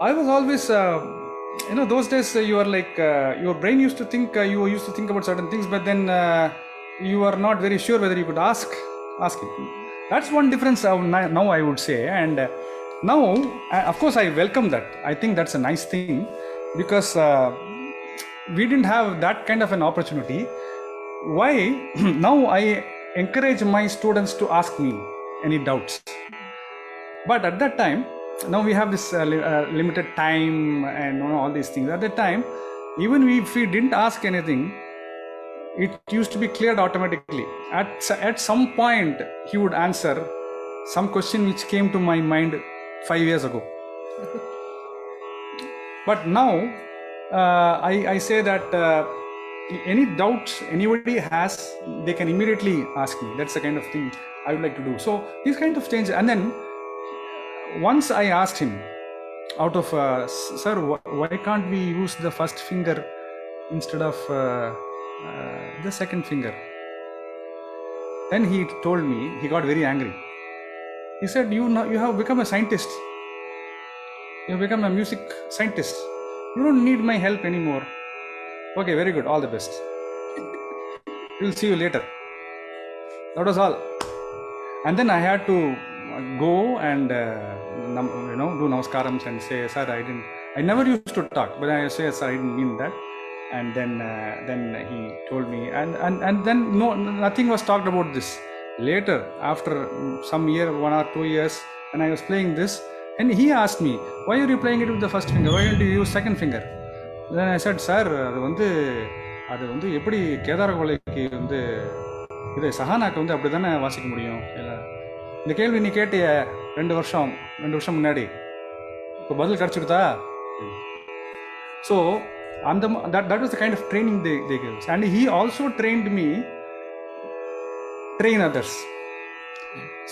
I was always, those days you are like, your brain used to think, you used to think about certain things, but then you are not very sure whether you could ask it. That's one difference now I would say. And now, of course, I welcome that. I think that's a nice thing because we didn't have that kind of an opportunity. Why? Now I encourage my students to ask me any doubts. But at that time, now we have this limited time and all these things. At that time, even if we didn't ask anything, it used to be cleared automatically. At some point, he would answer some question which came to my mind 5 years ago. But now, I say that any doubts anybody has, they can immediately ask me. That's the kind of thing I would like to do. So these kind of changes. And then once I asked him out of, sir, why can't we use the first finger instead of the second finger? Then he told me, he got very angry. He said, you have become a scientist. You have become a music scientist. You don't need my help anymore. Okay, very good. All the best. We'll see you later. That was all. And then I had to go and do namaskarams and say, sir, I never used to talk, but I say, sir, I didn't mean that. And then he told me, and then nothing was talked about this. Later, after some year, 1 or 2 years, and I was playing this, and he asked me, why are you playing it with the first finger? Why don't you use second finger? Then I said, sir, அது வந்து எப்படி கேதாரகோலைக்கு வந்து இது சஹானாக்கு வந்து அப்படி தானே வாசிக்க முடியும். இல்லை, இந்த கேள்வி நீ கேட்டிய 2 வருஷம் முன்னாடி, இப்போ பதில் கிடச்சிருதா? So that was the kind of training they gave us. And he also trained me train others.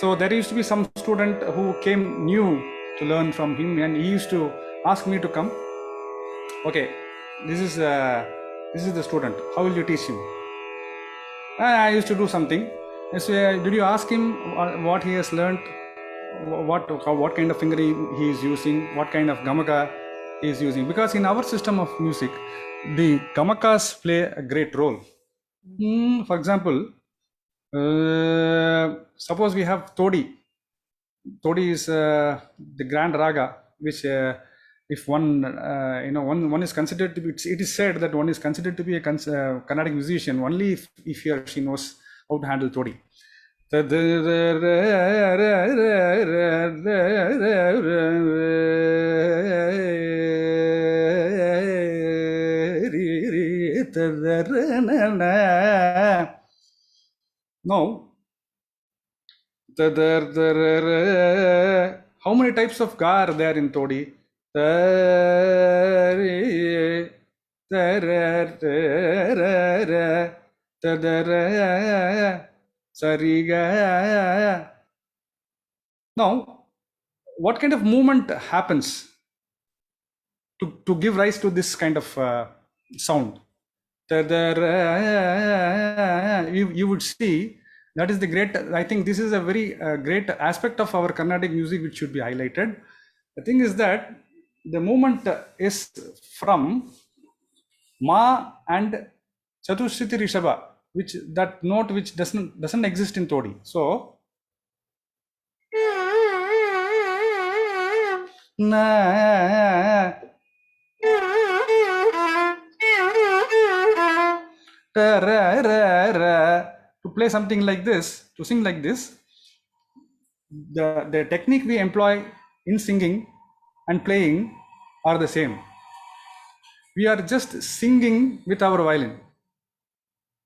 So there used to be some student who came new to learn from him, and he used to ask me to come. Okay, this is the student. How will you teach him? I used to do something. So, did you ask him what he has learned? What kind of finger he is using? What kind of gamaka he is using? Because in our system of music, the gamakas play a great role. For example, suppose we have Todi. Todi is the grand raga, which if one is considered to be, it is said that one is considered to be a Carnatic musician only if he or she knows how to handle Todi. Now, how many types of ga are there in Todi? Sariga. Now, what kind of movement happens to give rise to this kind of sound? You would see that is the great, I think this is a very great aspect of our Carnatic music which should be highlighted. The thing is that the movement is from Ma and Chatushriti Rishabha, which that note which doesn't exist in Todi. So na to play something like this, to sing like this, the technique we employ in singing and playing are the same. We are just singing with our violin.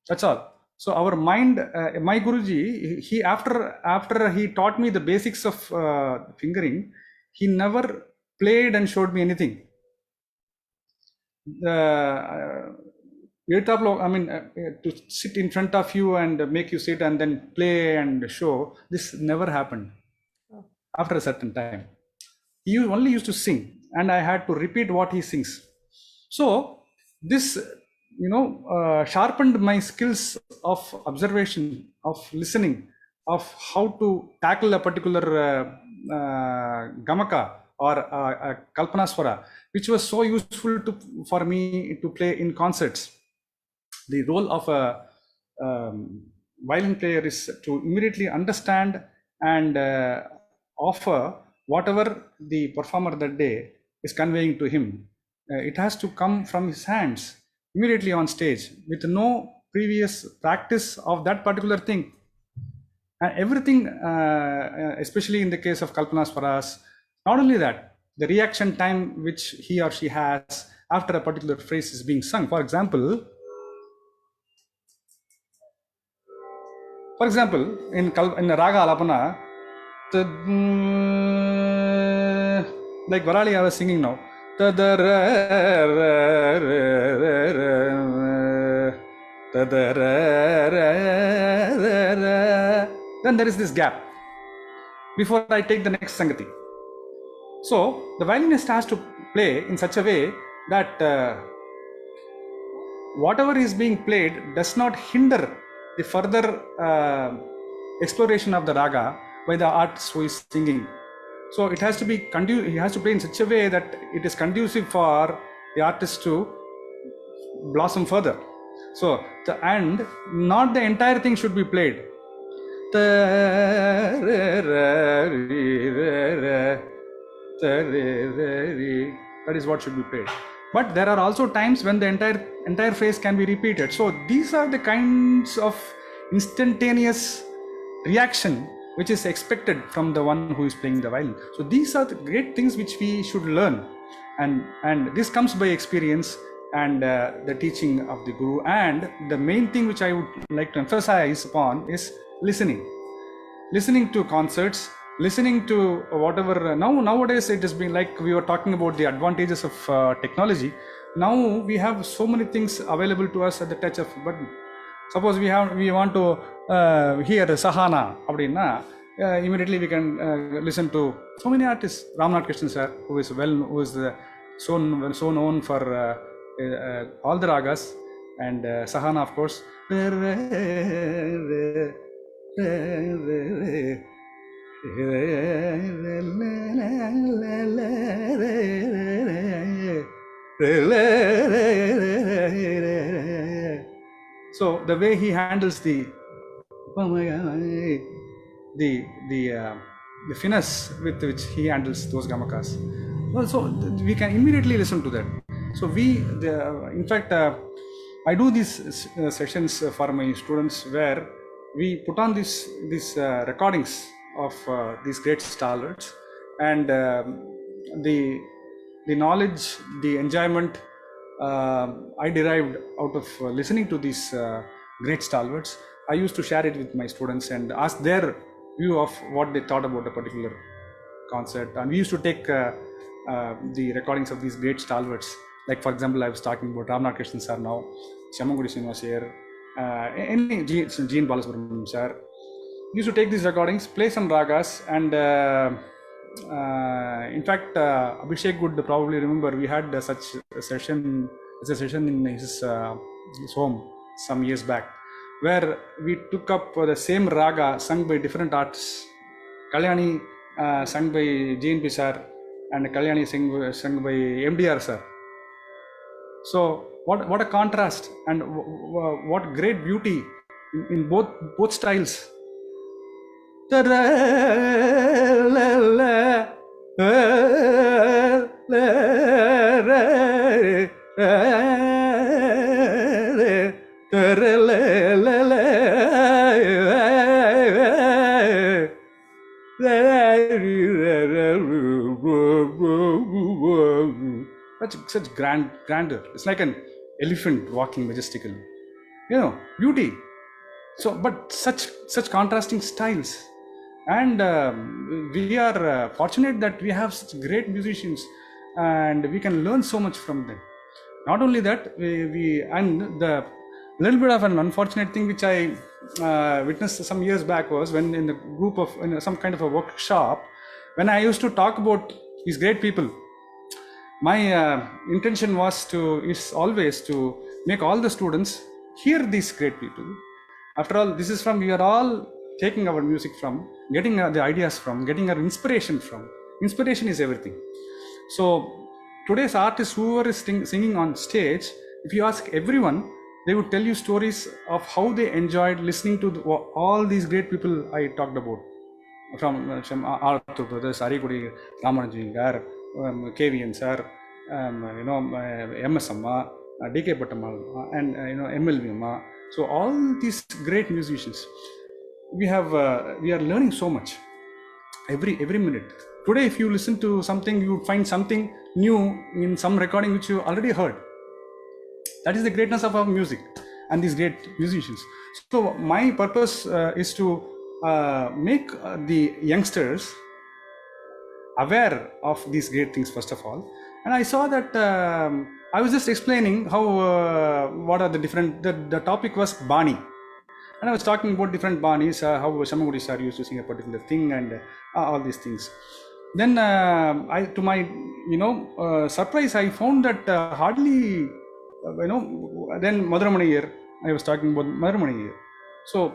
That's all. So our mind, my Guruji, he after he taught me the basics of fingering, he never played and showed me anything. To sit in front of you and make you sit and then play and show, this never happened. After a certain time, he only used to sing, and I had to repeat what he sings. So this, sharpened my skills of observation, of listening, of how to tackle a particular gamaka or kalpanaswara, which was so useful for me to play in concerts. The role of a violin player is to immediately understand and offer whatever the performer that day is conveying to him. It has to come from his hands immediately on stage with no previous practice of that particular thing. And everything, especially in the case of Kalpanaswaras, not only that, the reaction time which he or she has after a particular phrase is being sung. For example, in Raga Alapana, like Varali I was singing now, then there is this gap before I take the next Sangati. So the violinist has to play in such a way that whatever is being played does not hinder the further exploration of the raga by the artist who is singing. So it has to be he has to play in such a way that it is conducive for the artist to blossom further. So and not the entire thing should be played. That is what should be played. But there are also times when the entire phrase can be repeated. So these are the kinds of instantaneous reaction which is expected from the one who is playing the violin. So these are the great things which we should learn, and this comes by experience and the teaching of the Guru. And the main thing which I would like to emphasize upon is listening to concerts, listening to whatever. Nowadays it has been like we were talking about the advantages of technology. Now we have so many things available to us at the touch of a button. Suppose we want to hear Sahana, immediately we can listen to so many artists. Ramnath Krishnan sir, who is so known for all the ragas, and Sahana, of course. So the way he handles the finesse with which he handles those gamakas, so we can immediately listen to that. So in fact, I do these sessions for my students where we put on these recordings of these great stalwarts, and the knowledge, the enjoyment I derived out of listening to these great stalwarts, I used to share it with my students and ask their view of what they thought about a particular concert. And we used to take the recordings of these great stalwarts. Like, for example, I was talking about Ramnath Krishnan sir now, Shyamangudi Srinivas here, any Gene Balasubramaniam sir. We used to take these recordings, play some ragas, and in fact, Abhishek would probably remember we had such a session in his home some years back, where we took up the same raga sung by different artists. Kalyani sung by GNP sir, and Kalyani sung by MDR sir. So what a contrast, and what great beauty in both styles. Such grandeur. It's like an elephant walking majestically. Beauty. So, but such contrasting styles, and we are fortunate that we have such great musicians, and we can learn so much from them. Not only that, we and the little bit of an unfortunate thing which I witnessed some years back was when in the group of some kind of a workshop, when I used to talk about these great people, my intention is always to make all the students hear these great people. After all, this is we are all taking our music from, getting the ideas from, getting our inspiration from. Inspiration is everything. So today's artists, whoever is singing on stage, if you ask everyone, they would tell you stories of how they enjoyed listening to all these great people I talked about. From Arthur Brothers, Arikudi Ramanujingar, KVN sir, MS Amma, DK Bhattamal, and MLV Amma. So all these great musicians, we are learning so much every minute. Today, if you listen to something, you would find something new in some recording which you already heard. That is the greatness of our music and these great musicians. So my purpose is to make the youngsters aware of these great things first of all. And I saw that I was just explaining how what are the different. The topic was Bani, and I was talking about different Banis, how Shyamangudi sir used to sing a particular thing, and all these things. Then to my surprise, I found that hardly then Madhuramani, I was talking about Madhuramani. So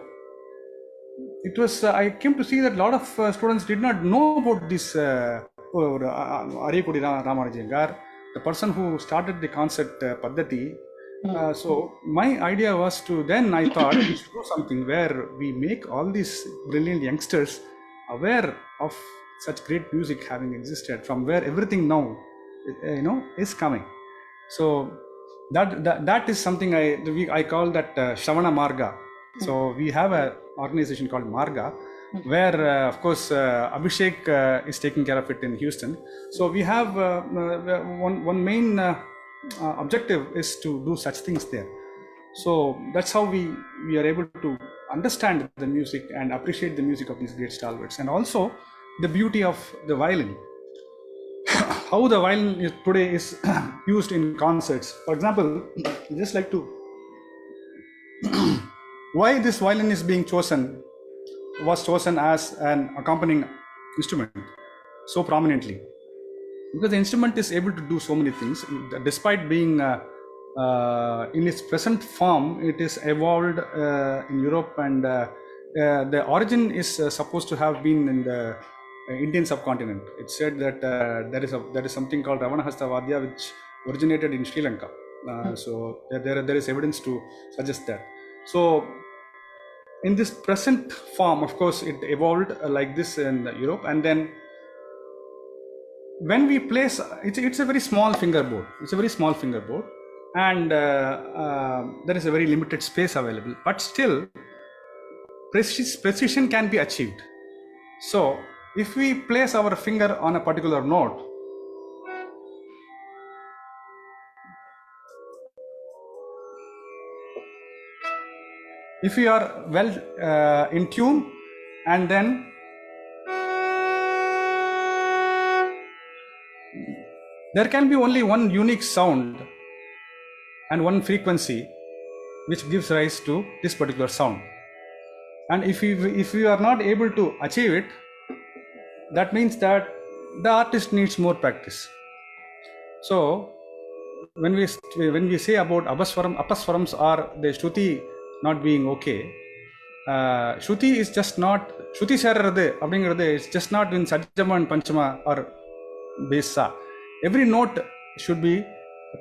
it was I came to see that a lot of students did not know about this Arikudi Ramanujangar, the person who started the concert Paddhati. So my idea was I thought we should do something where we make all these brilliant youngsters aware of such great music having existed, from where everything now is coming. So that is something I call that Shravana Marga. So we have an organization called Marga, where of course Abhishek is taking care of it in Houston. So we have one main objective is to do such things there. So that's how we are able to understand the music and appreciate the music of these great stalwarts, and also the beauty of the violin. How the violin today is used in concerts. For example, just like to why this violin is was chosen as an accompanying instrument so prominently, because the instrument is able to do so many things. Despite being in its present form, it is evolved in Europe, and the origin is supposed to have been in the Indian subcontinent. It's said that there is something called Ravanahasta Vadya which originated in Sri Lanka. So there is evidence to suggest that. So in this present form, of course, it evolved like this in Europe, and then when we place, it's a very small fingerboard. It's a very small fingerboard, and there is a very limited space available. But still, precision can be achieved. So if we place our finger on a particular note, if we are well in tune, and then there can be only one unique sound and one frequency which gives rise to this particular sound. And if we are not able to achieve it, that means that the artist needs more practice. So when we say about apaswarams or the shruti not being okay, shruti is just not shruti sararade abingiradhe, it's just not in sajjama and panchama or besa. Every note should be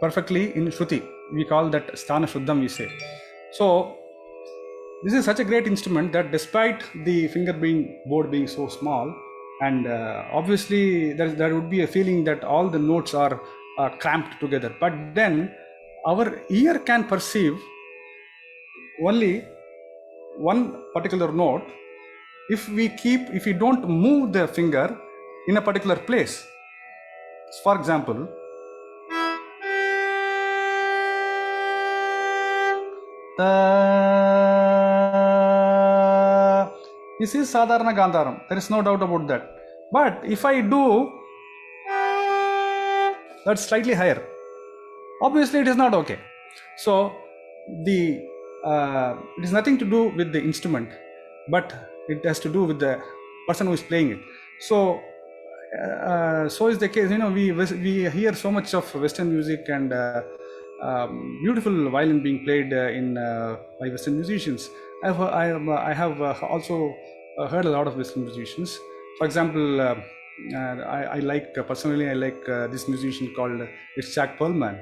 perfectly in shruti. We call that sthana shuddham, we say. So this is such a great instrument that despite the board being so small, and obviously there would be a feeling that all the notes are cramped together, but then our ear can perceive only one particular note if we don't move the finger in a particular place. For example, this is Sadharana Gandharam, there is no doubt about that. But if I do that's slightly higher, obviously it is not okay. So it is nothing to do with the instrument, but it has to do with the person who is playing it. So so is the case. We hear so much of Western music and beautiful violin being played by Western musicians. I have also heard a lot of Western musicians. For example, I like personally this musician called Jack Perlman.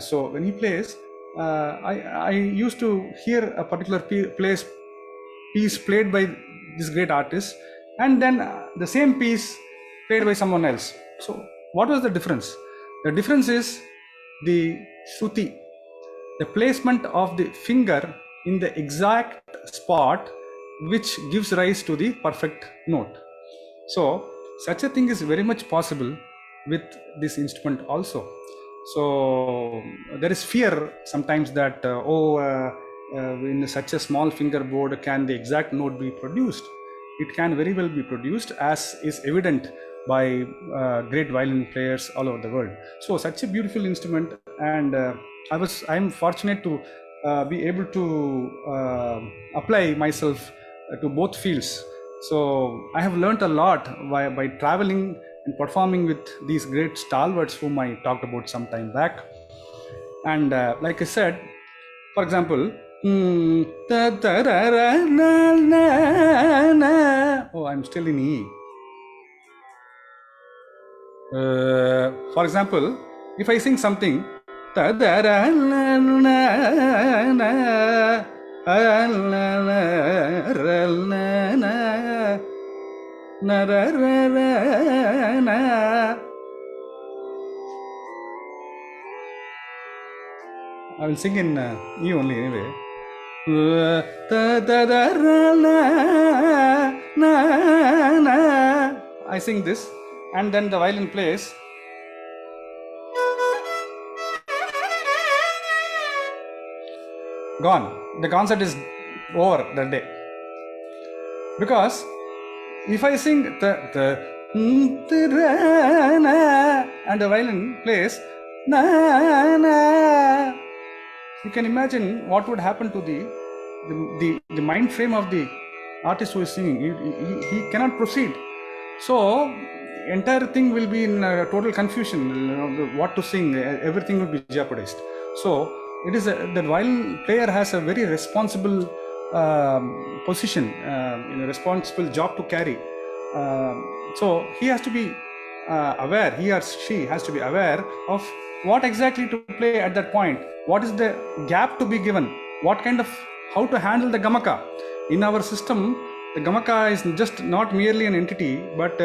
So when he plays, I used to hear a particular piece played by this great artist, and then the same piece played by someone else. So what was the difference? The difference is the shruti, the placement of the finger in the exact spot which gives rise to the perfect note. So such a thing is very much possible with this instrument also. So there is fear sometimes that in such a small fingerboard can the exact note be produced. It can very well be produced, as is evident by great violin players all over the world. So such a beautiful instrument, and I'm fortunate to be able to apply myself to both fields. So I have learned a lot by traveling and performing with these great stalwarts whom I talked about some time back. And like I said, for example, oh, I'm still in E. For example, if I sing something, I will sing in E only anyway. I sing this, and then the violin plays. Gone. The concert is over that day. Because if I sing and the violin plays, you can imagine what would happen to the mind frame of the artist who is singing. He cannot proceed. So entire thing will be in total confusion. What to sing, everything will be jeopardized. So it is the violin player has a very responsible position, a responsible job to carry. So he has to be aware, he or she has to be aware of what exactly to play at that point, what is the gap to be given, how to handle the gamaka. In our system, the gamaka is just not merely an entity, but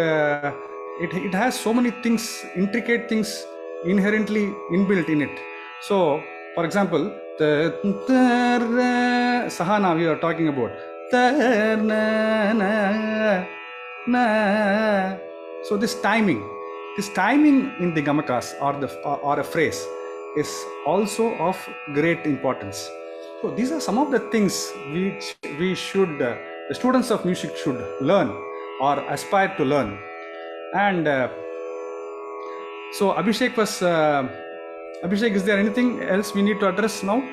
it has so many things, intricate things inherently inbuilt in it. So for example, the sahana we are talking about, ta na na. So this timing in the gamakas or a phrase is also of great importance. So these are some of the things which we should, the students of music should learn or aspire to learn. And so Abhishek, is there anything else we need to address now?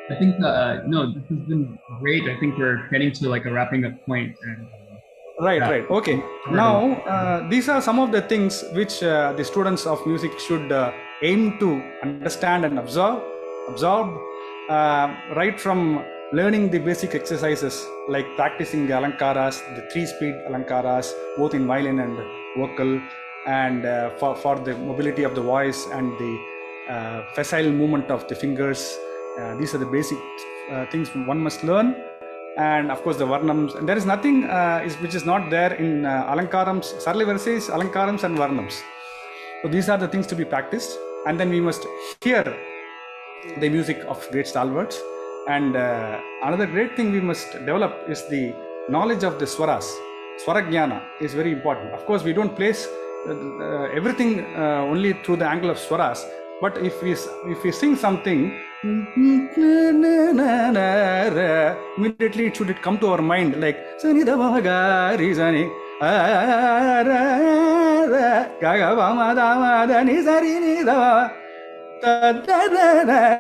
I think no, this has been great. I think we're getting to like a wrapping up point. And, Right. Okay. Now, these are some of the things which the students of music should aim to understand and absorb. Right from learning the basic exercises like practicing the alankaras, the 3-speed alankaras, both in violin and vocal, and for the mobility of the voice and the facile movement of the fingers. These are the basic things one must learn. And of course the varnams, and there is nothing which is not there in alankarams, sarli verses, alankarams and varnams. So these are the things to be practiced, and then we must hear the music of great stalwarts. And another great thing we must develop is the knowledge of the swaras. Swarajnana is very important. Of course we don't place everything only through the angle of swaras, but if we sing something, immediately it should come to our mind, like sani da ma ga ri sani a ra ga ga ba ma da ma da ni sa ri ni da da da da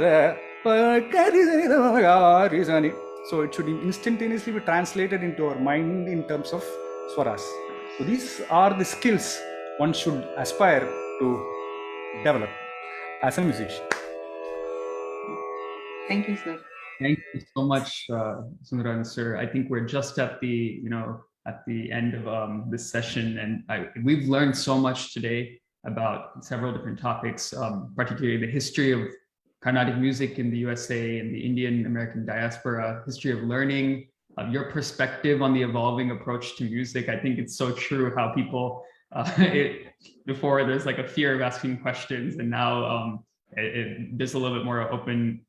ra pa ga ri sani da ma ga ri sani. So it should instantaneously be translated into our mind in terms of swaras. So these are the skills one should aspire to develop as a musician. Thank you, sir. Thank you so much, Sundar sir. I think we're just at the end of this session, and we've learned so much today about several different topics, particularly the history of Carnatic music in the USA and the Indian American diaspora, history of learning, your perspective on the evolving approach to music. I think it's so true how people before there's like a fear of asking questions, and now there's a little bit more open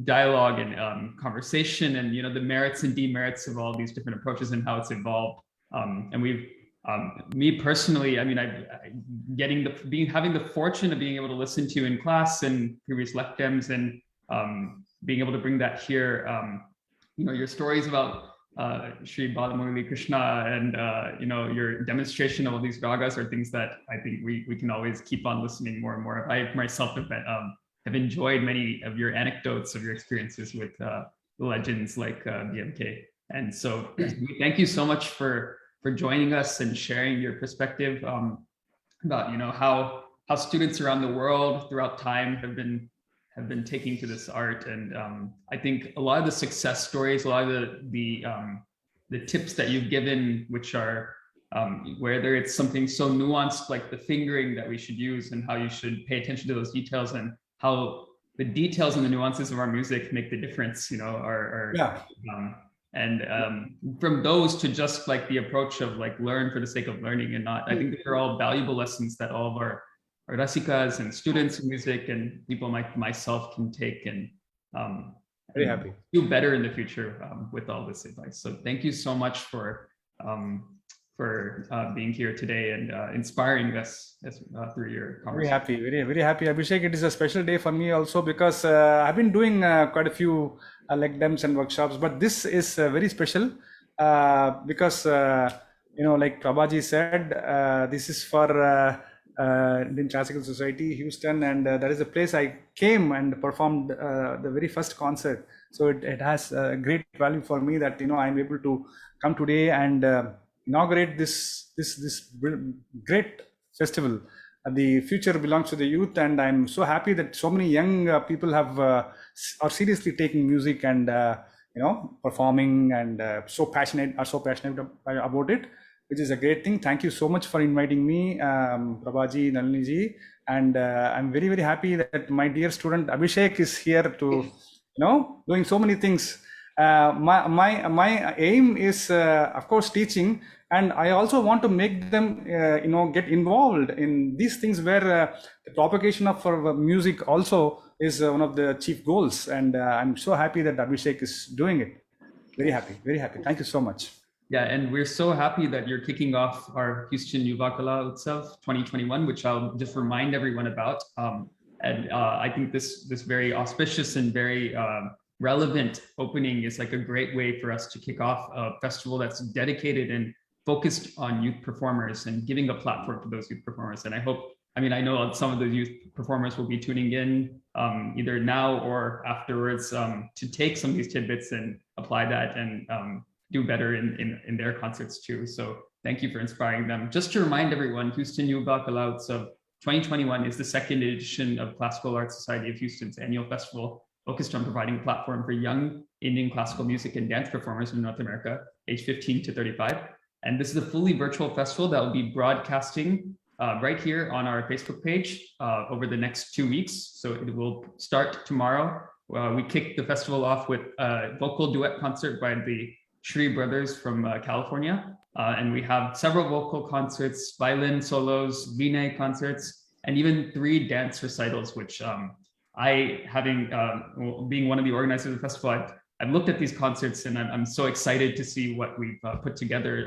dialogue and conversation, and the merits and demerits of all these different approaches and how it's evolved. And we've, me personally, I mean, having the fortune of being able to listen to you in class and previous lectums, and being able to bring that here, your stories about Sri Balamurali Krishna and your demonstration of all these ragas are things that I think we can always keep on listening more and more. I myself have enjoyed many of your anecdotes of your experiences with legends like BMK. And so thank you so much for joining us and sharing your perspective about how students around the world throughout time have been taking to this art. And I think a lot of the success stories, a lot of the tips that you've given, which are whether it's something so nuanced like the fingering that we should use and how you should pay attention to those details, and how the details and the nuances of our music make the difference, from those to just like the approach of like learn for the sake of learning and not, I think they're all valuable lessons that all of our rasikas and students in music and people like myself can take and very happy do better in the future with all this advice. So thank you so much for being here today and inspiring us through your conversation. Very happy, Abhishek. It is a special day for me also because I've been doing quite a few lectums and workshops, but this is very special because like Prabhaji said, this is for Indian Classical Society, Houston, and that is the place I came and performed the very first concert. So it has great value for me that I'm able to come today and inaugurate this great festival. The future belongs to the youth, and I'm so happy that so many young people are seriously taking music and performing and are so passionate about it, which is a great thing. Thank you so much for inviting me, Prabhaji, Nalini ji, and I'm very happy that my dear student Abhishek is here to doing so many things. My aim is of course teaching, and I also want to make them get involved in these things where the propagation of music also is one of the chief goals, and I'm so happy that Abhishek is doing it. Very happy, very happy. Thank you so much. Yeah, and we're so happy that you're kicking off our Houston Yuva Utsav 2021, which I'll just remind everyone about. I think this very auspicious and very relevant opening is like a great way for us to kick off a festival that's dedicated and focused on youth performers and giving a platform to those youth performers. And I know some of the youth performers will be tuning in either now or afterwards to take some of these tidbits and apply that and do better in their concerts too. So thank you for inspiring them. Just to remind everyone, Houston Yuva Utsav 2021 is the second edition of Classical Arts Society of Houston's annual festival, focused on providing a platform for young Indian classical music and dance performers in North America, age 15 to 35. And this is a fully virtual festival that will be broadcasting right here on our Facebook page over the next 2 weeks. So it will start tomorrow. We kick the festival off with a vocal duet concert by the Shri Brothers from California. And we have several vocal concerts, violin solos, Vinay concerts, and even 3 dance recitals, which being one of the organizers of the festival, I've looked at these concerts and I'm so excited to see what we've put together.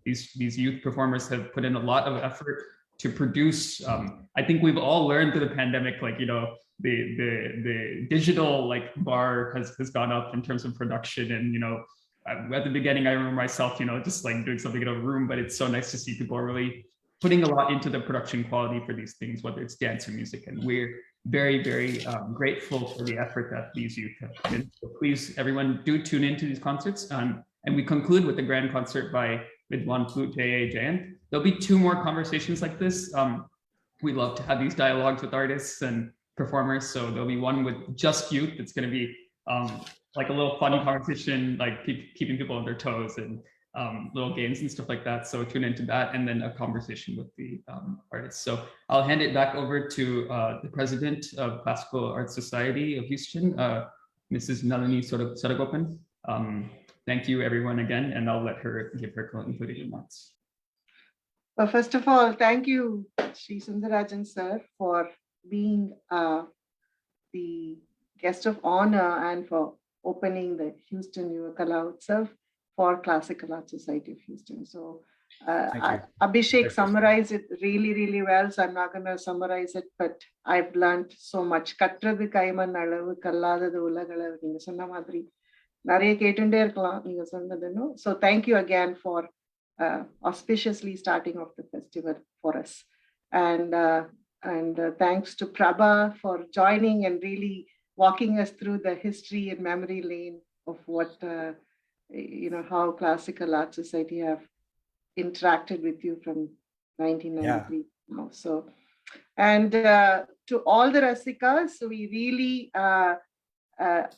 These youth performers have put in a lot of effort to produce. I think we've all learned through the pandemic, the digital bar has gone up in terms of production. And at the beginning, I remember myself, just doing something in a room, but it's so nice to see people are really putting a lot into the production quality for these things, whether it's dance or music. And we're very, very grateful for the effort that these youth have put in. So please, everyone, do tune into these concerts. And we conclude with the grand concert by Vidwan Flute Jayant. There'll be 2 more conversations like this. We love to have these dialogues with artists and performers. So there'll be one with just youth. It's going to be like a little fun conversation, keeping people on their toes and little games and stuff like that. So tune into that, and then a conversation with the artists. So I'll hand it back over to the president of Classical Arts Society of Houston, Mrs. Nalini Sodagopan. Thank you everyone again, and I'll let her give her concluding remarks. Well, first of all, thank you, Sri Sundarajan sir, for being the guest of honor and for opening the Houston Yuva Utsav for Classical Arts Society of Houston. So Abhishek summarized it really, really well. So I'm not going to summarize it, but I've learned so much. Katrathu kaiman alavu kalladadu ulagalavu neenga sonna madri nariya ketunde irkalam neenga sonnadunu. So thank you again for auspiciously starting off the festival for us. And thanks to Prabha for joining and really walking us through the history and memory lane of what how Classical Arts Society have interacted with you from 1993. Yeah. So, and to all the Rasikas, we really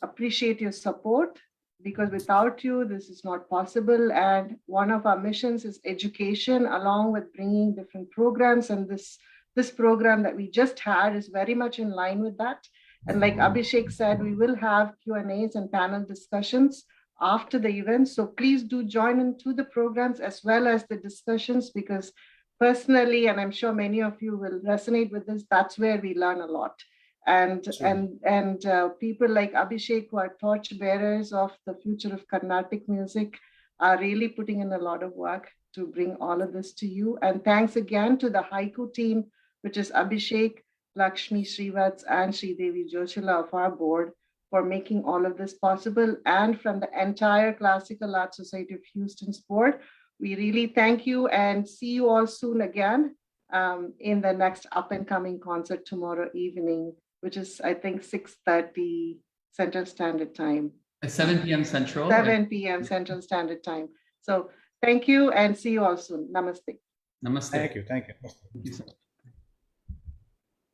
appreciate your support, because without you, this is not possible. And one of our missions is education, along with bringing different programs. And this program that we just had is very much in line with that. And like Abhishek said, we will have Q&As and panel discussions after the event. So please do join into the programs as well as the discussions, because personally, and I'm sure many of you will resonate with this, that's where we learn a lot. And people like Abhishek, who are torch bearers of the future of Carnatic music, are really putting in a lot of work to bring all of this to you. And thanks again to the Haiku team, which is Abhishek, Lakshmi Srivats, and Sridevi Joshila of our board, for making all of this possible. And from the entire Classical Arts Society of Houston's board, we really thank you and see you all soon again in the next up and coming concert tomorrow evening, which is, I think, 6:30 Central Standard Time. 7 p.m. Central. 7 p.m. Central Standard Time. So thank you and see you all soon. Namaste. Namaste. Thank you. Thank you. Thank you so much.